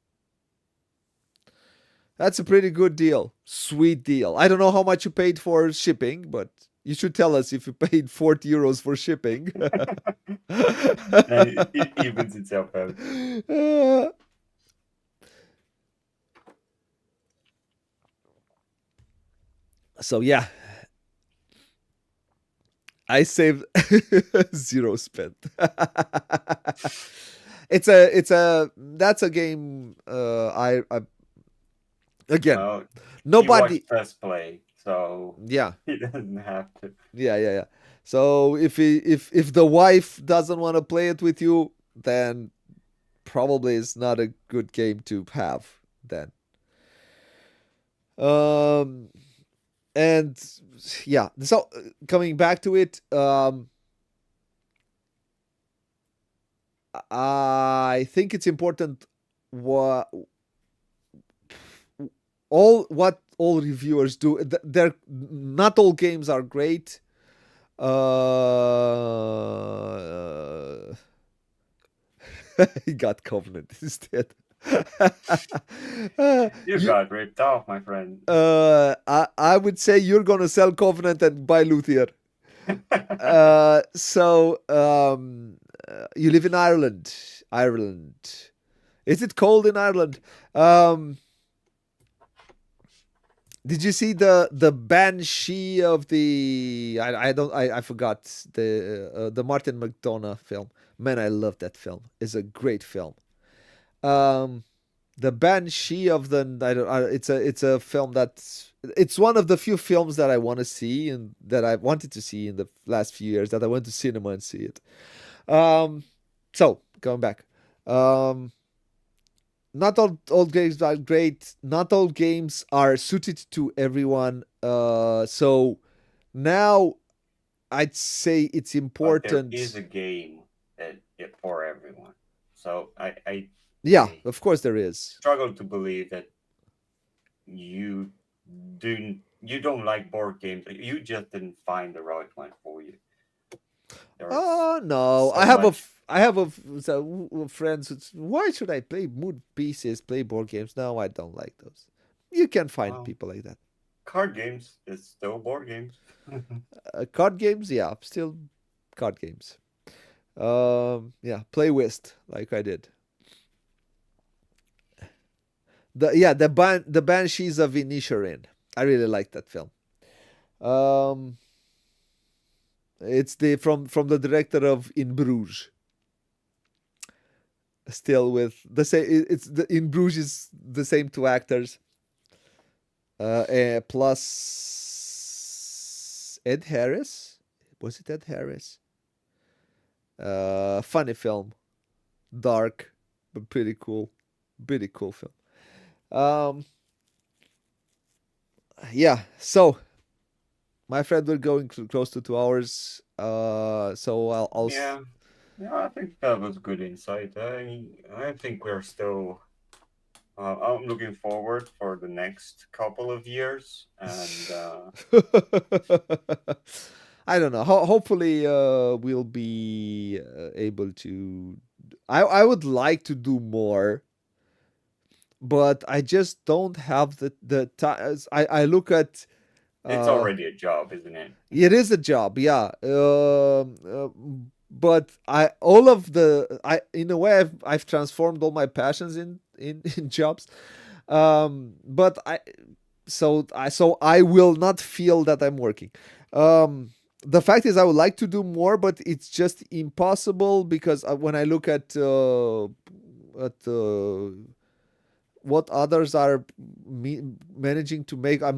That's a pretty good deal. Sweet deal. I don't know how much you paid for shipping, but you should tell us if you paid 40 euros for shipping. And it evens itself out. Uh, so yeah, I saved zero spent. It's a that's a game. I again, Well, he nobody. watched us play, so Yeah, he doesn't have to. yeah. So if the wife doesn't want to play it with you, then probably it's not a good game to have. Then um and yeah. So coming back to it, I think it's important what what all reviewers do. They're not all games are great. Uh, he got Covenant instead. You you, got ripped off, my friend. I would say you're gonna sell Covenant and buy Luthier. You live in Ireland. Ireland. Is it cold in Ireland? Um, did you see the Banshee of the? I don't I forgot the Martin McDonagh film. Man, I love that film. It's a great film. Um, the Banshee of the it's a film that's it's one of the few films that I want to see and that I wanted to see in the last few years that I went to cinema and see it. Um, so going back, um, not all games are great. Not all games are suited to everyone. So now I'd say it's But there is important. a game that for everyone. So Yeah, I of course there is. struggle to believe that you you don't like board games. You just didn't find the right one for you. There's Oh no, so much. I have friends. Why should I play mood pieces, play board games? No, I don't like those. You can find Well, people like that. card games is still board games. Card games, yeah, still card games. Yeah, play whist like I did. The Banshees of Inisherin. I really like that film. Um, it's the from the director of In Bruges. Still with the same. It's the In Bruges is the same two actors. Plus Ed Harris. Was it Ed Harris? Funny film, dark, but pretty cool. Pretty cool film. Um, yeah. So my friend, we're going close to 2 hours. So Yeah, yeah, I think that was good insight. I think we're still. I'm looking forward for the next couple of years, and I don't know. Hopefully, we'll be able to. I would like to do more, but I just don't have the time. I look at. it's Uh, already a job, isn't it? it is a job, yeah. But I all of the I in a way I've transformed all my passions in jobs. But I will not feel that I'm working. The fact is, I would like to do more, but it's just impossible because when I look at what others are managing to make, I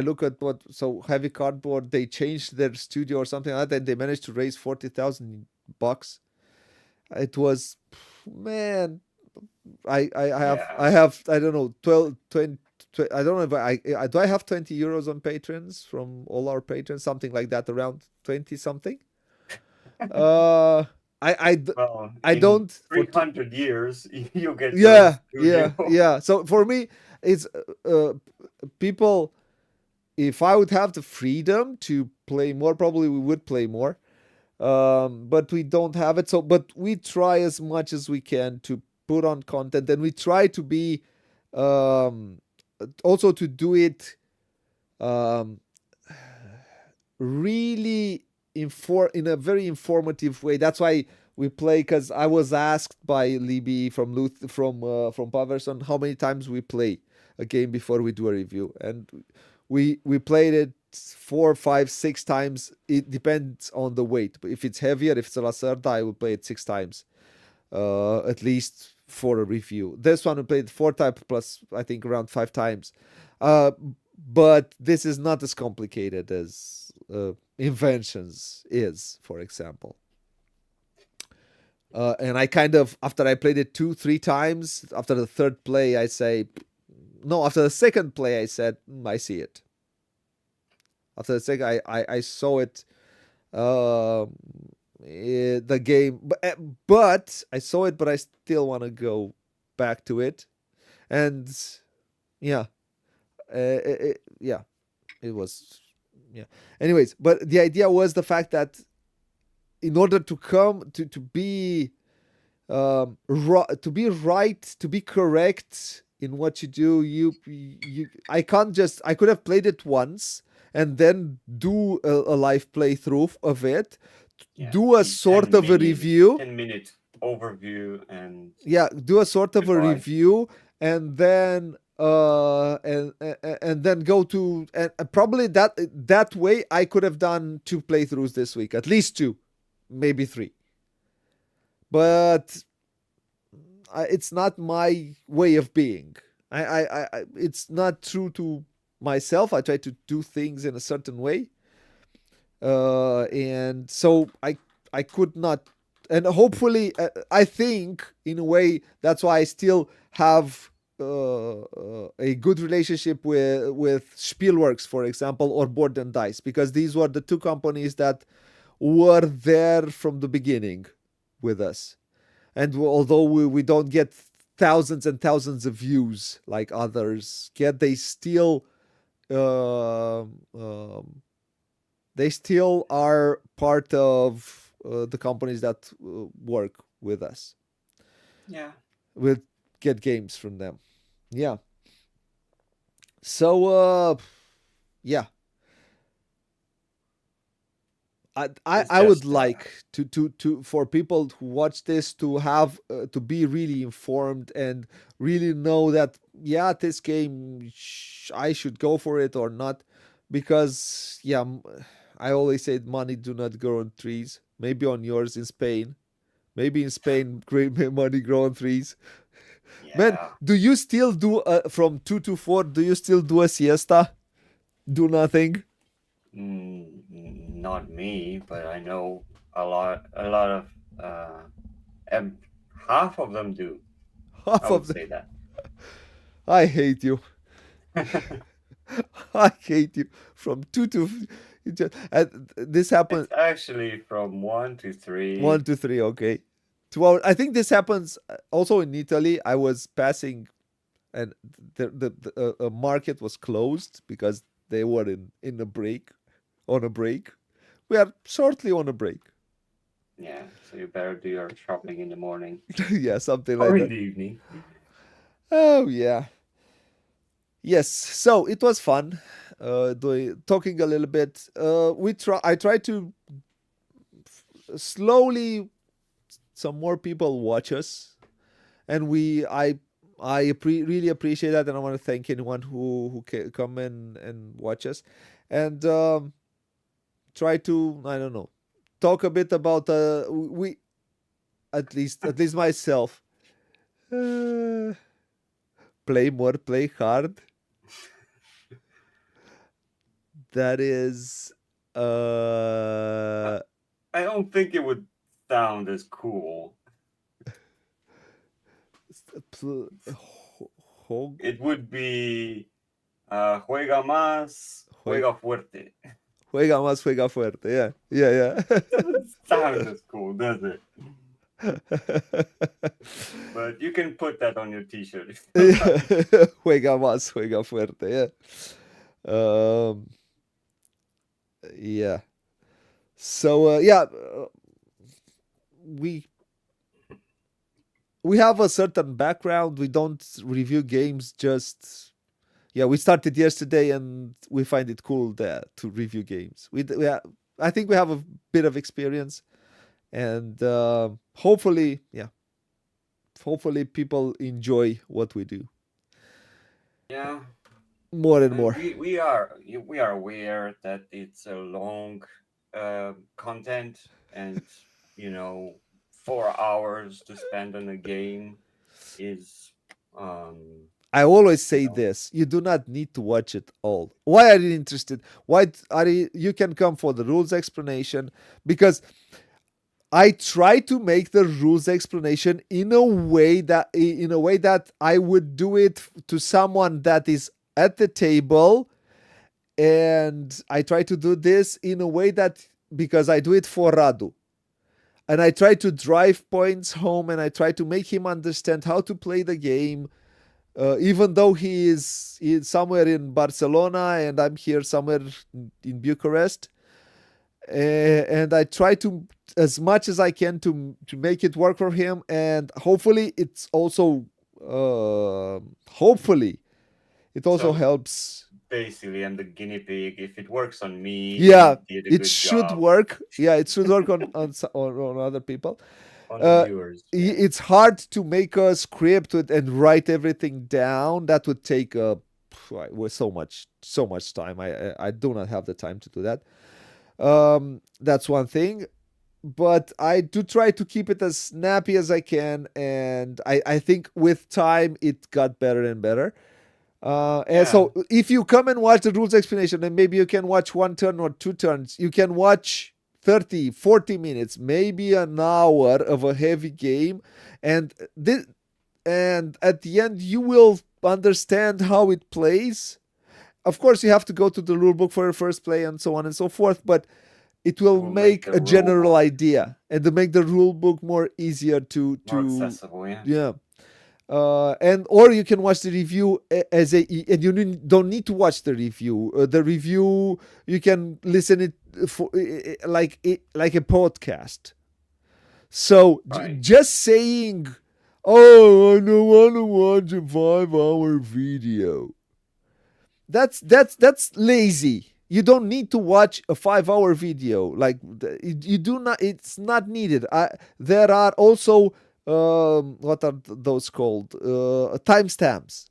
look at what so heavy cardboard they changed their studio or something like that, and they managed to raise $40,000. It was, man, Yeah. I don't know 12 20. I don't know if I do I have 20 euros on patrons from all our patrons, something like that, around 20 something. Uh, I I d- Well, I in don't for 300 years, you get your own yeah, studio. yeah. So for me, it's people. If I would have the freedom to play more, probably we would play more. But we don't have it. So, but we try as much as we can to put on content, and we try to be um, also to do it um, really in a very informative way. That's why we play, because I was asked by Libby from Paverson how many times we play a game before we do a review, and we played it 4, 5, 6 times. It depends on the weight. But if it's heavier, if it's a Lacerda, I will play it 6 times, at least for a review. This one we played 4 times plus I think around 5 times. Uh, but this is not as complicated as Inventions is, for example. And I kind of, after I played it 2, 3 times, after the third play, I say, no, after the second play, I said, I see it. After the second, I saw it, uh, the game, but I saw it, but I still want to go back to it. And yeah, yeah, it was yeah. Anyways, but the idea was the fact that in order to come to be to be right, to be correct in what you do, I can't just, I could have played it once and then do a live playthrough of it, Yeah, do a the sort of a review. 10-minute overview and Yeah, do a sort of a goodbye. review, and then and then go to, and probably that way I could have done two playthroughs this week, at least two, maybe three. But it's not my way of being. It's not true to myself. I try to do things in a certain way, and so I could not, and hopefully I think in a way that's why I still have a good relationship with Spielworks, for example, or Board and Dice, because these were the two companies that were there from the beginning with us. And although we don't get thousands and thousands of views like others get, they still are part of the companies that work with us. Yeah. We'll get games from them. Yeah. So yeah, It's I would just like to for people who watch this to have to be really informed and really know that, yeah, this game I should go for it or not, because yeah, I always say money do not grow on trees. Maybe on yours in Spain, maybe in Spain, great money grow on trees. Man, yeah. do you still do from 2 to 4? Do you still do a siesta? Do nothing? Not me, but I know a lot of and half of them do. I Half would of them. say that. I hate you. I hate you. From two to and this happened It's actually from 1 to 3. 1 to 3. Okay, 2 hours. I think this happens also in Italy. I was passing, and the market was closed because they were in a break, on a break. We are shortly on a break. Yeah, so you better do your shopping in the morning Yeah, something or like in that. the evening. Oh yeah. Yes. So it was fun. Talking a little bit. We try. I try to slowly, some more people watch us, and really appreciate that, and I want to thank anyone who come in and watch us, and try to, I don't know, talk a bit about we, at least myself, uh, play more, play hard. That is uh I don't think it would sound as cool. pl- ho- It would be juega más, jue- juega fuerte. juega más, juega fuerte. Yeah, yeah, Doesn't sound as cool, does it? yeah. But you can put that on your t-shirt if you like. Juega más, juega fuerte. Yeah. Yeah. So yeah, we we have a certain background. We don't review games just, yeah. We started yesterday, and we find it cool there to review games. I think we have a bit of experience, and hopefully, yeah, hopefully people enjoy what we do Yeah, more and and more. we are aware that it's a long content, and 4 hours to spend on a game is um I always you say know this: you do not need to watch it all. Why are you interested? Why are you? You can come for the rules explanation, because I try to make the rules explanation in a way that I would do it to someone that is at the table, and I try to do this in a way that, because I do it for Radu, and I try to drive points home, and I try to make him understand how to play the game even though he is somewhere in Barcelona and I'm here somewhere in Bucharest. And I try to as much as I can to make it work for him, and hopefully it's also hopefully it also So helps. basically, I'm the guinea pig. If it works on me, Yeah, you did a it good should job work. Yeah, it should work on other people. on the uh, viewers. Yeah. it's hard to make a script and write everything down. That would take with so much time. I do not have the time to do that. That's one thing. But I do try to keep it as snappy as I can, and I think with time it got better and better. And Yeah. so if you come and watch the rules explanation, and maybe you can watch one turn or two turns, you can watch 30, 40 minutes, maybe an hour of a heavy game, and this, and at the end you will understand how it plays. Of course, you have to go to the rule book for your first play and so on and so forth, but it It will will make make the a rule general book idea and to make the rule book more easier more to accessible. Yeah. yeah. And or you can watch the review as a, and you don't need to watch the review. The review you can listen it for like a podcast. So Right. just saying, "Oh, I don't want to watch a 5-hour video." That's lazy. You don't need to watch a 5-hour video. Like you do not. It's not needed. There are also what are those called? Timestamps.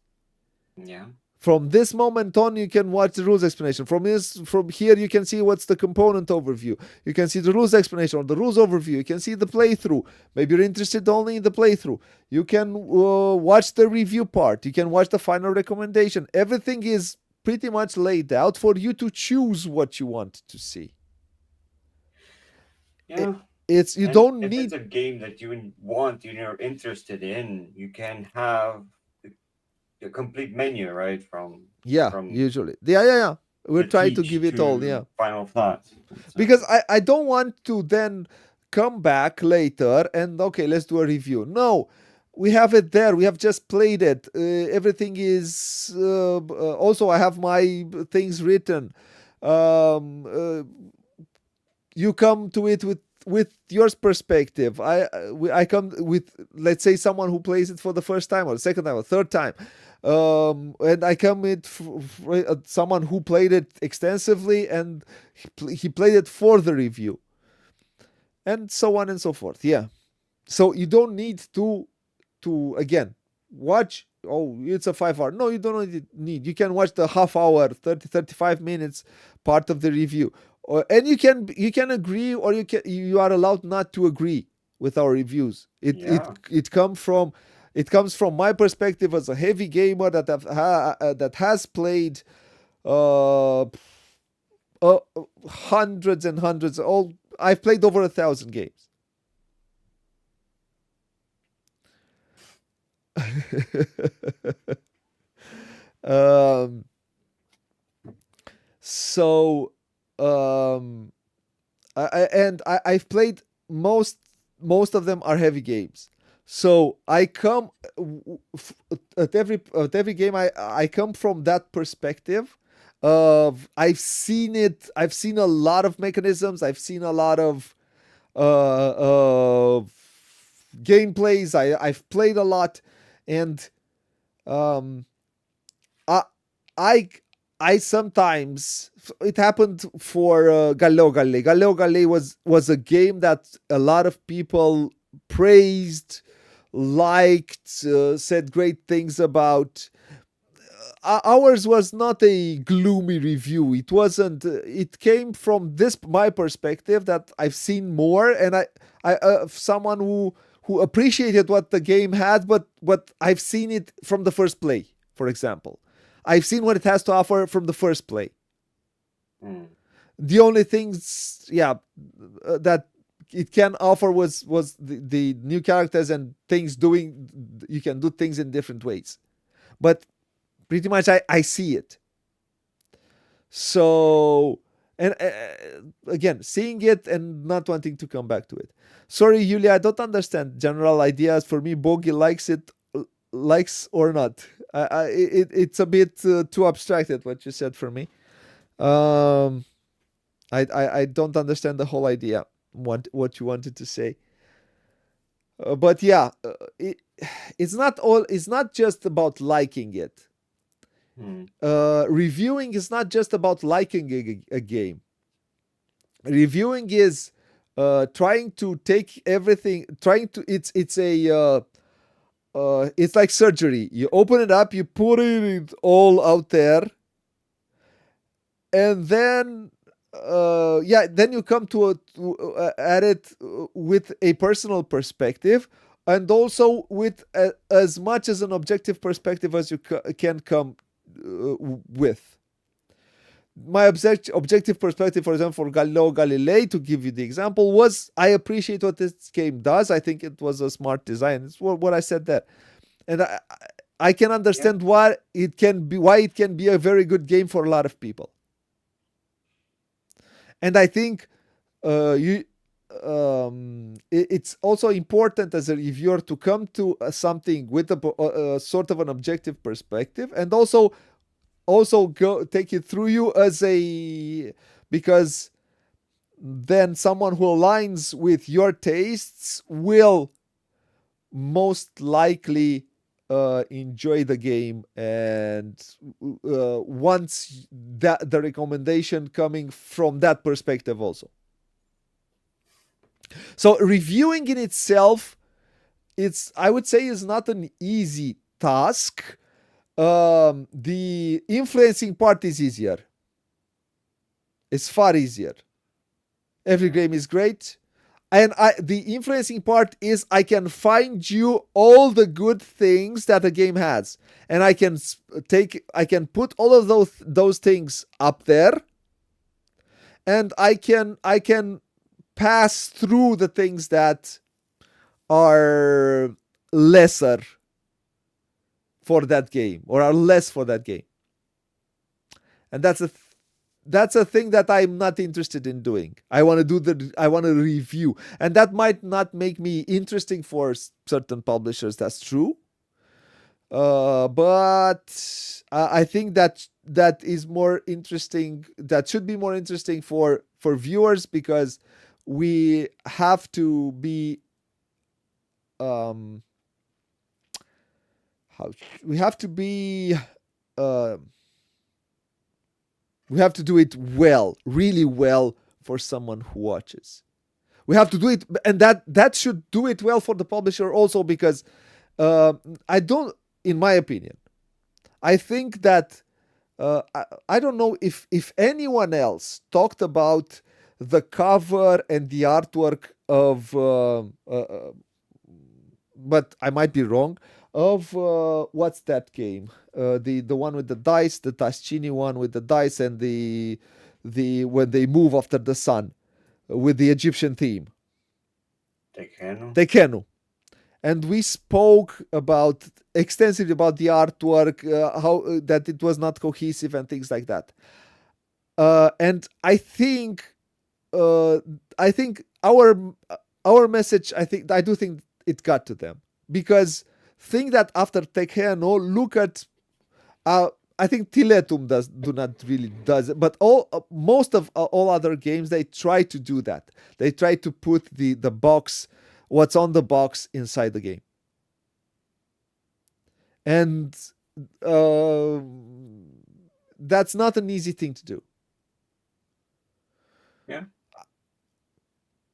Yeah. From this moment on, you can watch the rules explanation. From here, you can see what's the component overview. You can see the rules explanation or the rules overview. You can see the playthrough. Maybe you're interested only in the playthrough. You can watch the review part. You can watch the final recommendation. Everything is pretty much laid out for you to choose what you want to see. It, Yeah. it's you And don't if it's need. a game that want, you're interested in, you can have the complete menu, right? Yeah, From usually. Yeah. We're the trying to teach give it all. to Yeah. final thoughts. Because I don't want to then come back later and okay, let's do a review. No, we have it there. We have just played it. Everything is also I have my things written. Um, you come to it with your perspective. I come with, let's say, someone who plays it for the first time or second time or third time, and I come with someone who played it extensively and he played it for the review, and so on and so forth. Yeah, so you don't need to again watch. Oh, it's a 5 hour. No, you don't need. You can watch the half hour, 30 35 minutes part of the review, and you can agree or you are allowed not to agree with our reviews. Yeah. It comes from my perspective as a heavy gamer that has played uh, uh hundreds and hundreds. All I've played over 1,000 games. um, so um, I've played most of them are heavy games. So I come at every game I come from that perspective of I've seen it. I've seen a lot of mechanisms. I've seen a lot of gameplays. I've played a lot, and um, I I I sometimes it happened for Galileo Galilei. Galileo Galilei was a game that a lot of people praised, liked, said great things about. Ours was not a gloomy review. It wasn't. It came from this my perspective that I've seen more, and I someone who appreciated what the game had, but I've seen it from the first play. For example, I've seen what it has to offer from the first play. Mm. The only things, yeah, that it can offer was the new characters and things doing. You can do things in different ways, but pretty much I see it. So, and again, seeing it and not wanting to come back to it. Sorry, Yulia, I don't understand general ideas. For me, Bogi likes it. likes or not. It's a bit too abstracted what you said for me. Um, I don't understand the whole idea. What you wanted to say, but yeah, it's not all. It's not just about liking it. Hmm. Reviewing is not just about liking a game. Reviewing is trying to take everything. Trying to. It's a it's like surgery. You open it up, you put it all out there, and then yeah, then you come at it with a personal perspective, and also with as much as an objective perspective as you can come with. My objective perspective, for example, for Galileo Galilei, to give you the example, was I appreciate what this game does. I think it was a smart design. It's what I said there, and I can Yeah. understand why it can be a very good game for a lot of people. And I think you it's also important as a reviewer to come to something with a sort of an objective perspective, and also go take it through you as a, because then someone who aligns with your tastes will most likely enjoy the game, and once that the recommendation coming from that perspective also. So reviewing in itself, it's, I would say, is not an easy task. The influencing part is easier. It's far easier. Every game is great, and the influencing part is I can find you all the good things that a game has, and I can put all of those things up there, and I can pass through the things that are lesser for that game or are less for that game. And that's a thing that I'm not interested in doing. I want to review, and that might not make me interesting for certain publishers. That's true, but I think that is more interesting. That should be more interesting for viewers, because we have to be um how we have to be uh, we have to do it well, really well, for someone who watches. We have to do it, and that should do it well for the publisher also, because uh, I don't, in my opinion, I think that I don't know if anyone else talked about the cover and the artwork of but I might be wrong, of what's that game? The one with the dice, the Taschini one with the dice, and the when they move after the sun with the Egyptian theme, Tekeno. Tekenu. And we spoke about extensively about the artwork, how that it was not cohesive and things like that. And uh, I think our message, I do think it got to them, because think that after Tekeno, look at I think Tiletum do not really does it, but all most of all other games, they try to do that. They try to put the box, what's on the box, inside the game, and uh, that's not an easy thing to do. Yeah.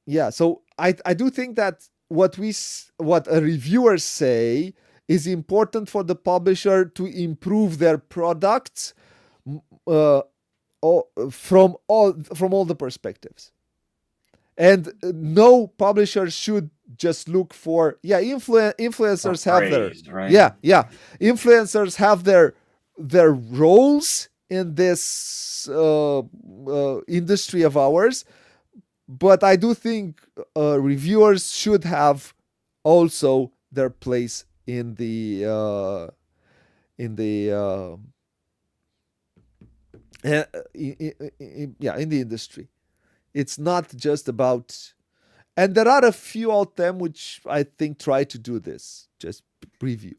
Yeah, so I do think that what a reviewer say is important for the publisher to improve their products, uh, from all the perspectives. And no publisher should just look for, yeah, For influencers have their, praise, right? yeah, influencers have their roles in this industry of ours, but I do think reviewers should have also their place in the uh, yeah, in the industry. It's not just about, and there are a few out them which I think try to do this, just review.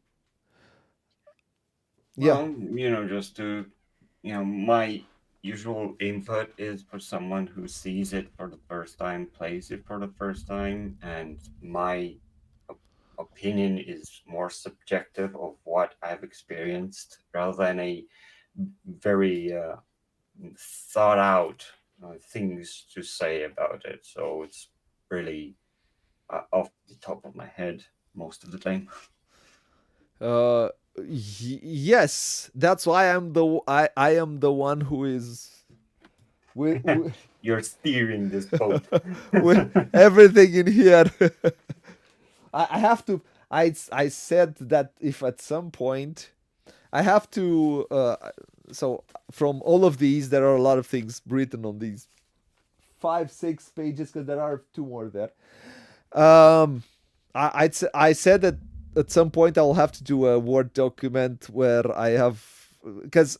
Yeah. Well, just to, my usual input is for someone who sees it for the first time, plays it for the first time, and my op- opinion is more subjective of what I've experienced rather than a very thought out things to say about it. So it's really off the top of my head most of the time. Uh, yes, that's why I am the one who is with You're steering this boat. with everything in here. I have to. I said that if at some point I have to. So from all of these, there are a lot of things written on these 5 6 pages because there are two more there. Um, I said that at some point I'll have to do a Word document where I have because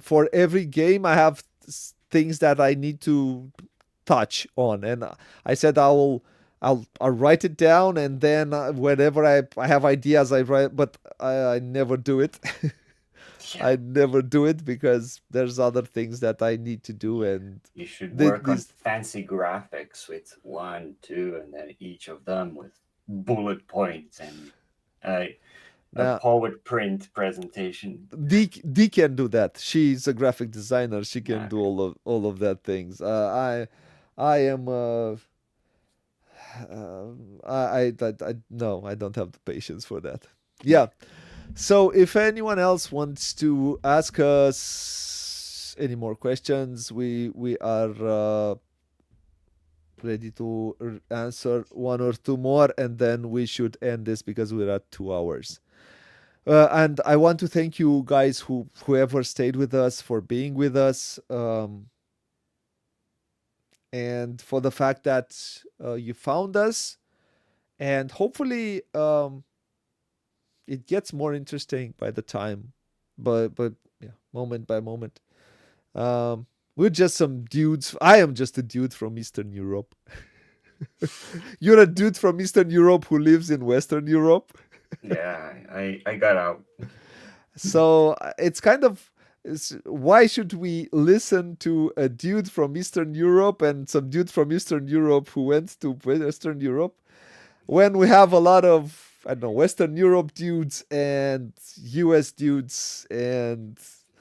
for every game I have things that I need to touch on, and I said I'll write it down, and then whenever I have ideas I write, but I never do it. Yeah, I never do it because there's other things that I need to do, and you should work on this fancy graphics with one, two, and then each of them with bullet points and a, a now PowerPoint presentation. D can do that. She's a graphic designer. She can do Okay. all of that things. I am I no, I don't have the patience for that. Yeah. So if anyone else wants to ask us any more questions, we are ready to answer one or two more, and then we should end this because we're at 2 hours. And I want to thank you guys whoever stayed with us for being with us, and for the fact that you found us, and hopefully it gets more interesting by the time, but yeah, moment by moment. We're just some dudes. I am just a dude from Eastern Europe. You're a dude from Eastern Europe who lives in Western Europe. Yeah, I got out. So it's kind of why should we listen to a dude from Eastern Europe and some dude from Eastern Europe who went to Western Europe when we have a lot of I don't know Western Europe dudes and US dudes and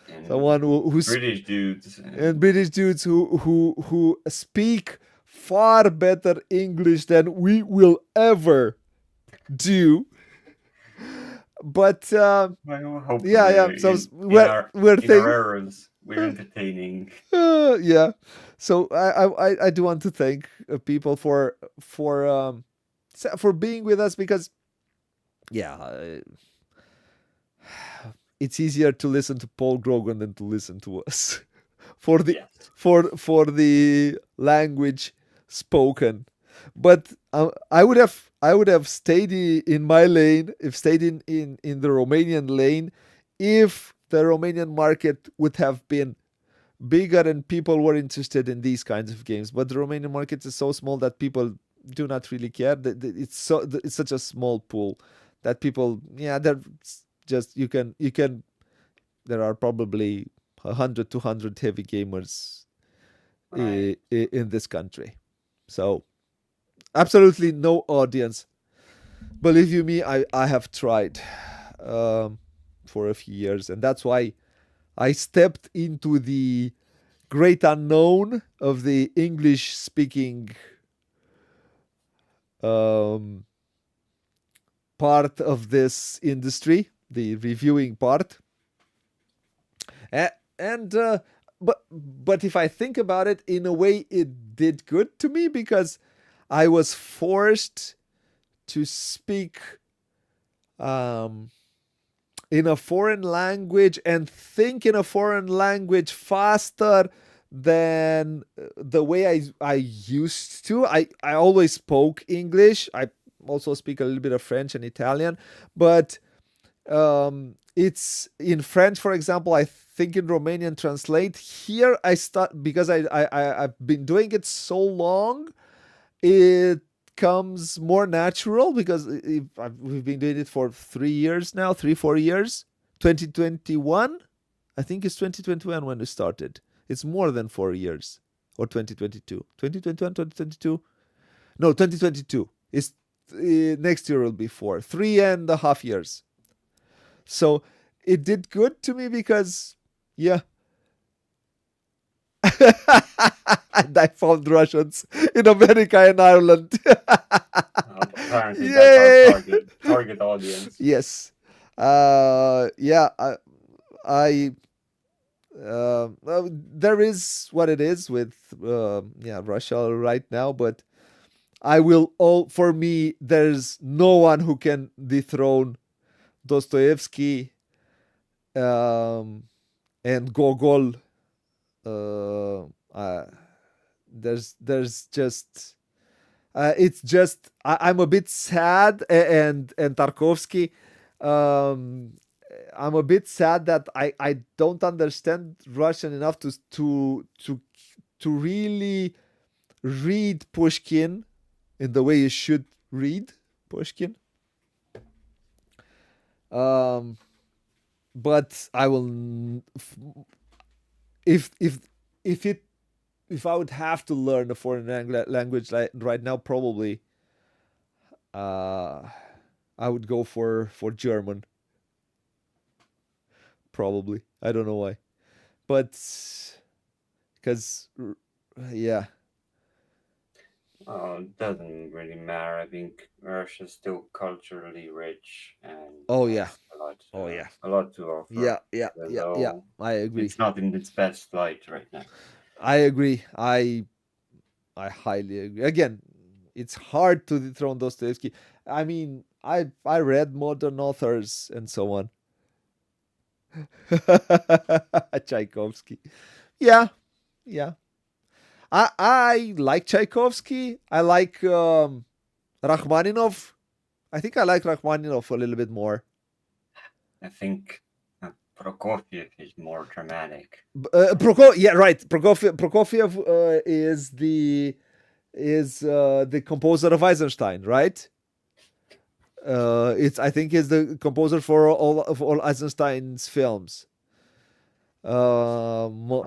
And someone who's British dudes. and British dudes who speak far better English than we will ever do. But Well, yeah, hopefully, yeah. So in our we're in our thing. errands, we're entertaining. Yeah. So I do want to thank people for being with us because yeah, it's easier to listen to Paul Grogan than to listen to us for the Yes. for the language spoken. But I would have stayed in my lane, if stayed in the Romanian lane, if the Romanian market would have been bigger and people were interested in these kinds of games. But the Romanian market is so small that people do not really care. It's such a small pool that people yeah they're just you can there are probably 100 200 heavy gamers Right. in this country. So absolutely no audience. Believe you me, I have tried um, for a few years, and that's why I stepped into the great unknown of the English speaking um, part of this industry, the reviewing part. And but if I think about it, in a way, it did good to me because I was forced to speak um, in a foreign language and think in a foreign language faster than the way I used to. I always spoke English. I also speak a little bit of French and Italian, but it's in French, for example. I think in Romanian translate here. I start because I've been doing it so long. It comes more natural because we've been doing it for 3 years now, 3 4 years 2021. I think it's 2021 when it started. It's more than 4 years. Or 2022. 2021, 2022. No, 2022. It's next year will be four. 3.5 years. So it did good to me because, yeah. And I found Russians in America and Ireland. Apparently, that's our Yay! target audience. Yes. Yeah. I there is what it is with yeah, Russia right now, but I will all for me. There's no one who can dethrone Dostoevsky um, and Gogol. Uh, uh, there's just it's just I'm a bit sad and Tarkovsky. Um, I'm a bit sad that I don't understand Russian enough to really read Pushkin in the way you should read Pushkin. Um, but I will if if it if I would have to learn a foreign language like right now, probably uh, I would go for German. Probably I don't know why, but because yeah. It doesn't really matter. I think Russia's still culturally rich and Oh yeah. has Oh yeah. a lot to Yeah. offer, Yeah. even Yeah. Yeah. though I agree. it's not in its best light right now. I agree. I highly agree. Again, it's hard to dethrone Dostoevsky. I mean, I read modern authors and so on. Tchaikovsky. Yeah, yeah. I like Tchaikovsky. I like Rachmaninov. I think I like Rachmaninov a little bit more. I think Prokofiev is more dramatic. Yeah, right. Prokofiev is the composer of Eisenstein, right? It's I think is the composer for all Eisenstein's films.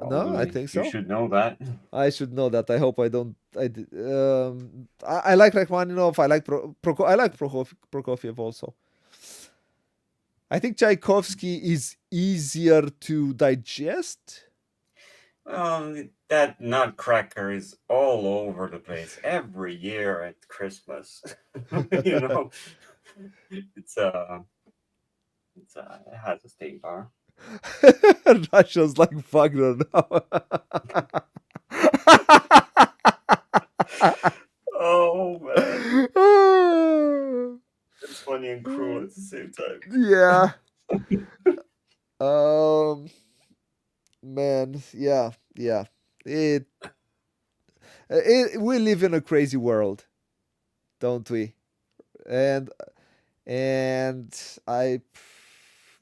No, I Probably. think You so. should know that. I should know that. I hope I don't. I like Rachmaninoff. I like I like Prokofiev also. I think Tchaikovsky is easier to digest. That nutcracker is all over the place every year at Christmas. you know, it's it has a staying power. Russia's like Wagner now. Oh man, it's funny and cruel at the same time. Yeah. Um. Man. Yeah. Yeah. It. We live in a crazy world, don't we? And and I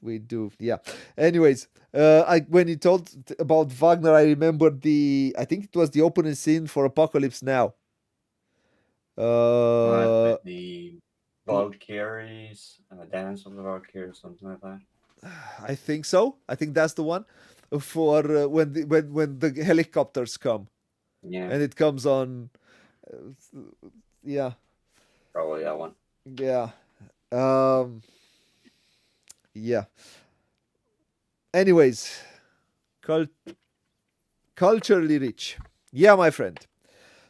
we do, yeah. Anyways, I when you told about Wagner, I remembered the I think it was the opening scene for Apocalypse Now. What Uh, with the Valkyries and the Dance of the Valkyries, something like that. I think so. I think that's the one for when the helicopters come Yeah, and it comes on. Yeah, probably that one. yeah, um, yeah. Anyways, cult- culturally rich. Yeah, my friend.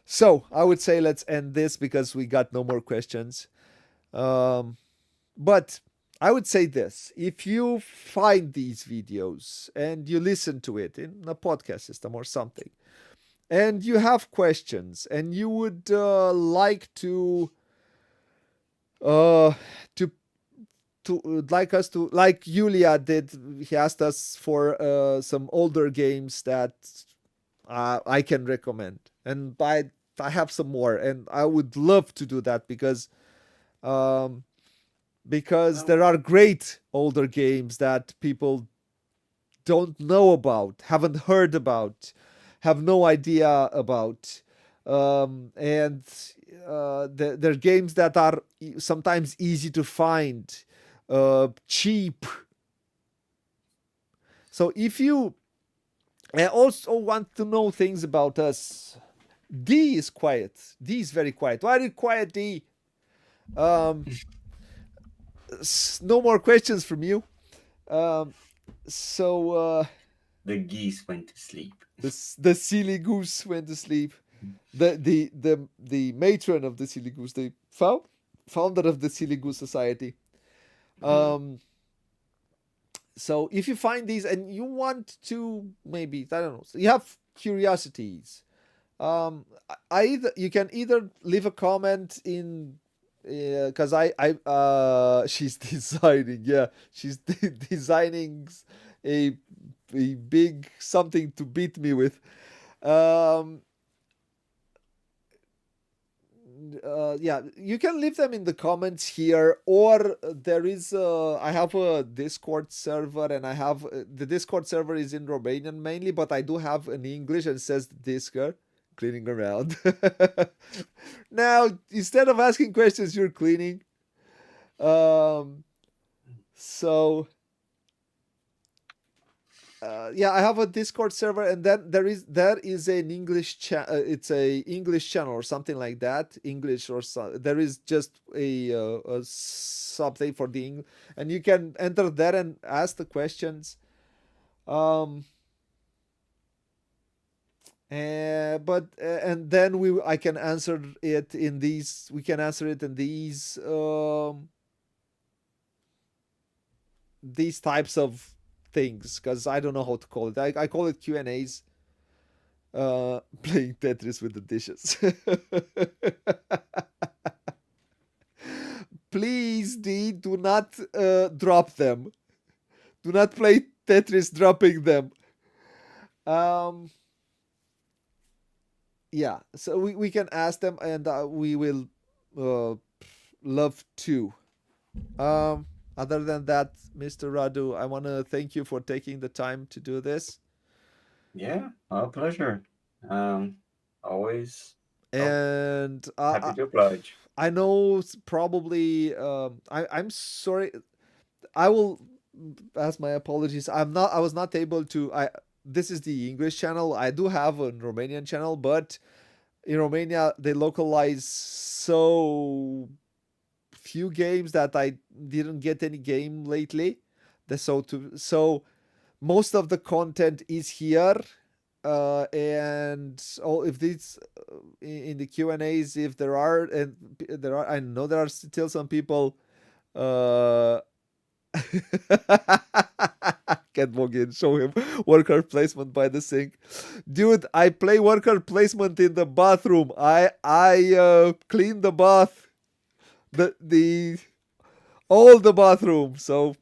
So I would say let's end this because we got no more questions. Um, but I would say this: if you find these videos and you listen to it in a podcast system or something, and you have questions and you would like uh, to like us to like Yulia did, he asked us for some older games that I can recommend, and I have some more, and I would love to do that um, because Well, there are great older games that people don't know about, haven't heard about, have no idea about. And they're games that are sometimes easy to find, cheap, So if you also want to know things about us, D is quiet. D is very quiet. Why are you quiet, D? Um, no more questions from you. Um, so The geese went to sleep. the silly goose went to sleep. The matron of the silly goose, the founder of the silly goose society. Mm. Um, so if you find these and you want to, maybe I don't know, so you have curiosities. I either you can either leave a comment in, because she's designing, yeah, she's designing a a big something to beat me with. Um, yeah, you can leave them in the comments here, or there is I have a Discord server, and I have the Discord server is in Romanian mainly, but I do have an English and it says Discord cleaning around. Now instead of asking questions, you're cleaning. um so yeah, I have a Discord server, and then there is an English it's a English channel or something like that. English or so, there is just a something for the English, and you can enter there and ask the questions. Um, but and then I can answer it in these. We can answer it in these types of things, because I don't know how to call it. I call it Q&As. Playing Tetris with the dishes. Please, D, do not drop them. Do not play Tetris dropping them. Um, yeah, so we can ask them, and we will uh, love to. Um, Other than that, Mr. Radu, I want to thank you for taking the time to do this. Yeah, our pleasure. Um, always oh, And happy to oblige. I know probably I'm sorry. I will ask my apologies. I was not able to. I This is the English channel. I do have a Romanian channel, but in Romania they localize so few games that I didn't get any game lately. So most of the content is here. And if these in the Q&As, if there are, and there are, I know there are still some people uh get Booghy and show him worker placement by the sink. Dude, I play worker placement in the bathroom. I clean the bath, the all the bathroom. So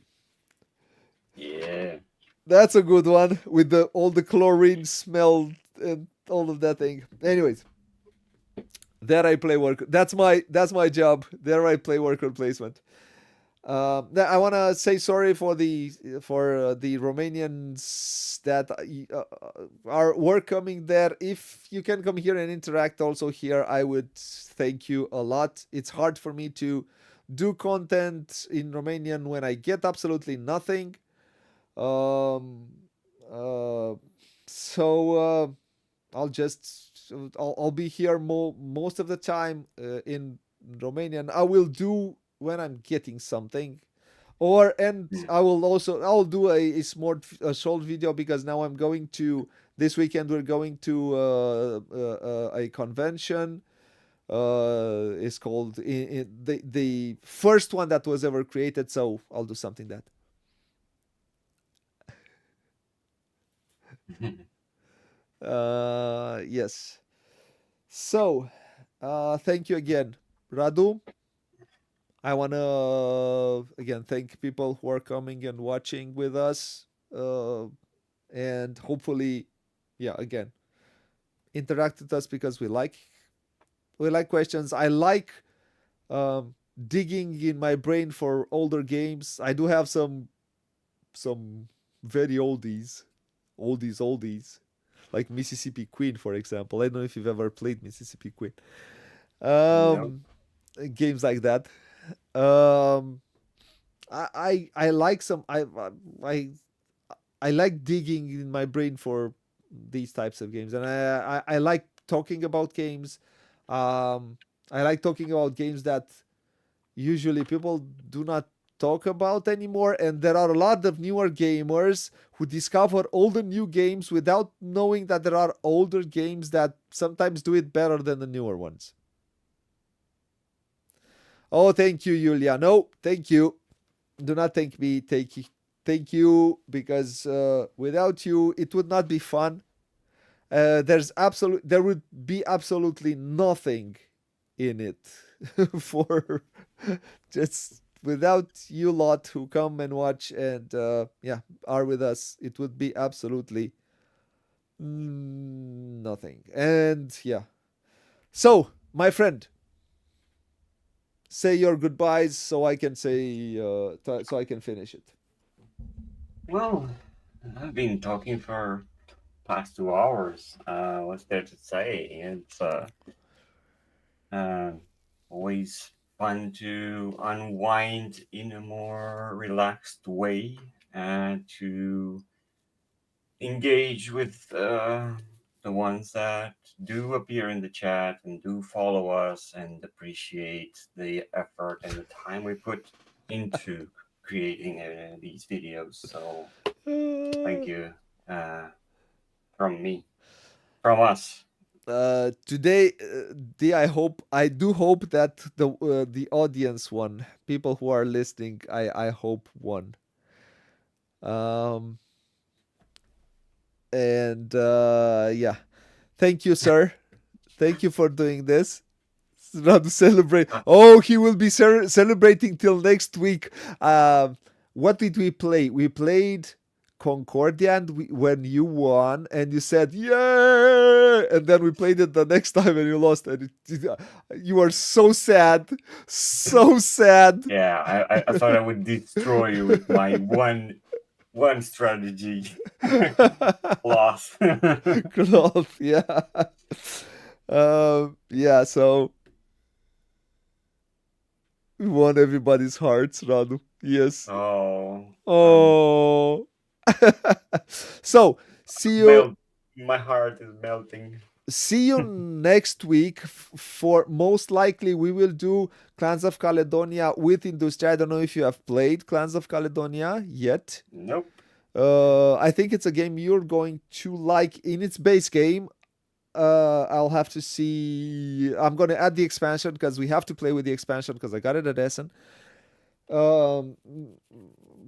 Yeah. that's a good one with the all the chlorine smell and all of that thing. Anyways, there I play work. That's my job. There I play worker placement. I want to say sorry for the Romanians that are work coming there. If you can come here and interact also here, I would thank you a lot. It's hard for me to do content in Romanian when I get absolutely nothing. Um, uh, so I'll just I'll be here most of the time in Romanian. I will do when I'm getting something, or and Mm. I'll do a short video, because now I'm going to this weekend. We're going to a convention. It's called the first one that was ever created. So I'll do something that. Yes. So, thank you again, Radu. I want to again thank people who are coming and watching with us. And hopefully, yeah, again, interact with us, because we like questions. I like digging in my brain for older games. I do have some very oldies, like Mississippi Queen, for example. I don't know if you've ever played Mississippi Queen. No. Um, Games like that. Um, I like some. I I like digging in my brain for these types of games, and I like talking about games. Um, I like talking about games that usually people do not talk about anymore, and there are a lot of newer gamers who discover all the new games without knowing that there are older games that sometimes do it better than the newer ones. Oh, thank you, Julia. No, thank you. Do not thank me. Thank you, because without you, it would not be fun. There would be absolutely nothing in it for just without you lot who come and watch and yeah, are with us. It would be absolutely nothing. And yeah. So, my friend, say your goodbyes so I can so I can finish it. Well, I've been talking for past 2 hours. What's there to say? It's uh, always fun to unwind in a more relaxed way and to engage with the ones that do appear in the chat and do follow us and appreciate the effort and the time we put into creating these videos. So thank you uh, from me, from us. Today, I do hope that the audience won. People who are listening, I hope won. Um, and yeah, thank you, sir. Thank you for doing this. Not to celebrate. Oh, he will be celebrating till next week. What did we play? We played Concordia, and when you won, and you said "Yeah," and then we played it the next time, and you lost, and you were so sad, so sad. Yeah, I thought I would destroy you with my one strategy loss. Cloth, yeah. Yeah. So we won everybody's hearts, Radu. Yes. Oh, I'm Oh. So see you melt. My heart is melting. see you next week for most likely we will do Clans of Caledonia with Industria. I don't know if you have played Clans of Caledonia yet. Nope. I think it's a game you're going to like in its base game. I'll have to see. I'm gonna add the expansion because we have to play with the expansion because I got it at Essen. Um,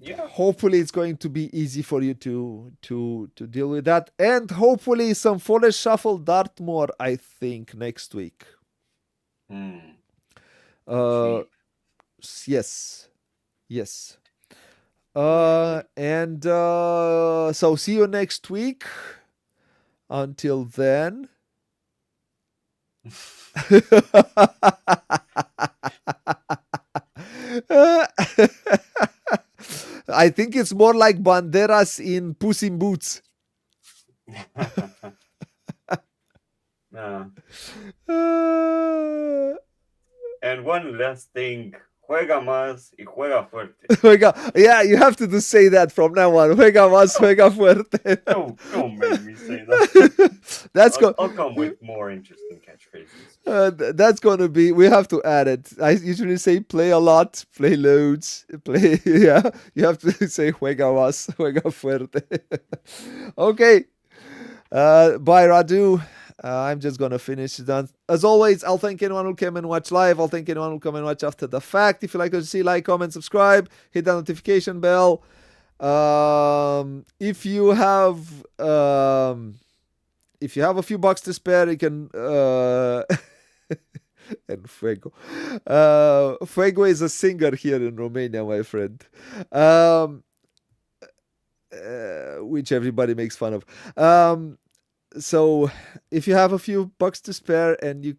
Yeah. Hopefully it's going to be easy for you to deal with that, and hopefully some Forest Shuffle Dartmoor. I think next week. Hmm. Uh, Gee. yes, yes. Yeah. And so see you next week. Until then. I think it's more like Banderas in Puss in Boots. Uh, Uh, and one last thing. Juega más y juega fuerte. yeah, you have to just say that from now on. Juega más, Oh, juega fuerte. don't make me say that. That's I'll come with more interesting catchphrases. that's gonna be. We have to add it. I usually say play a lot, play loads, play. Yeah, you have to say juega más, juega fuerte. Okay. Bye, Radu. I'm just gonna finish it done. As always, I'll thank anyone who came and watch live. I'll thank anyone who come and watch after the fact. If you like what you see, like, comment, subscribe, hit that notification bell. If you have a few bucks to spare, you can and Fuego. Fuego is a singer here in Romania, my friend. Which everybody makes fun of. So if you have a few bucks to spare and you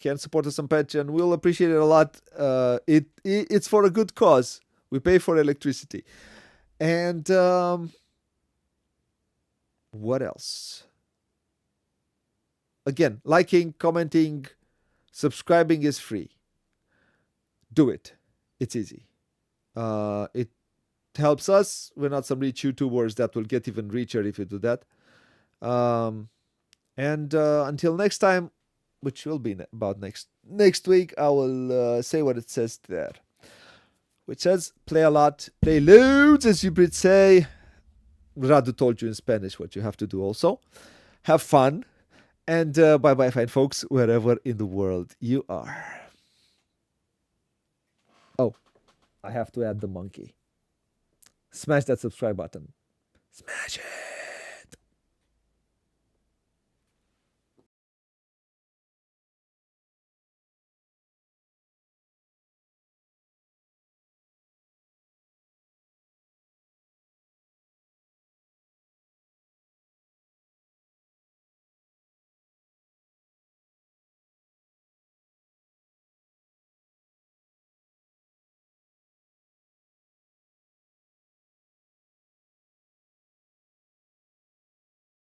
can support us on Patreon, we'll appreciate it a lot. It's for a good cause. We pay for electricity. And what else? Again, liking, commenting, subscribing is free. Do it. It's easy. It helps us. We're not some rich YouTubers that will get even richer if you do that. Um, and until next time, which will be about next week, I will say what it says there, which says play a lot, play loads, as you Brits say. Radu told you in Spanish what you have to do also. Have fun, and bye bye, fine folks, wherever in the world you are. Oh, I have to add the monkey. Smash that subscribe button. Smash it.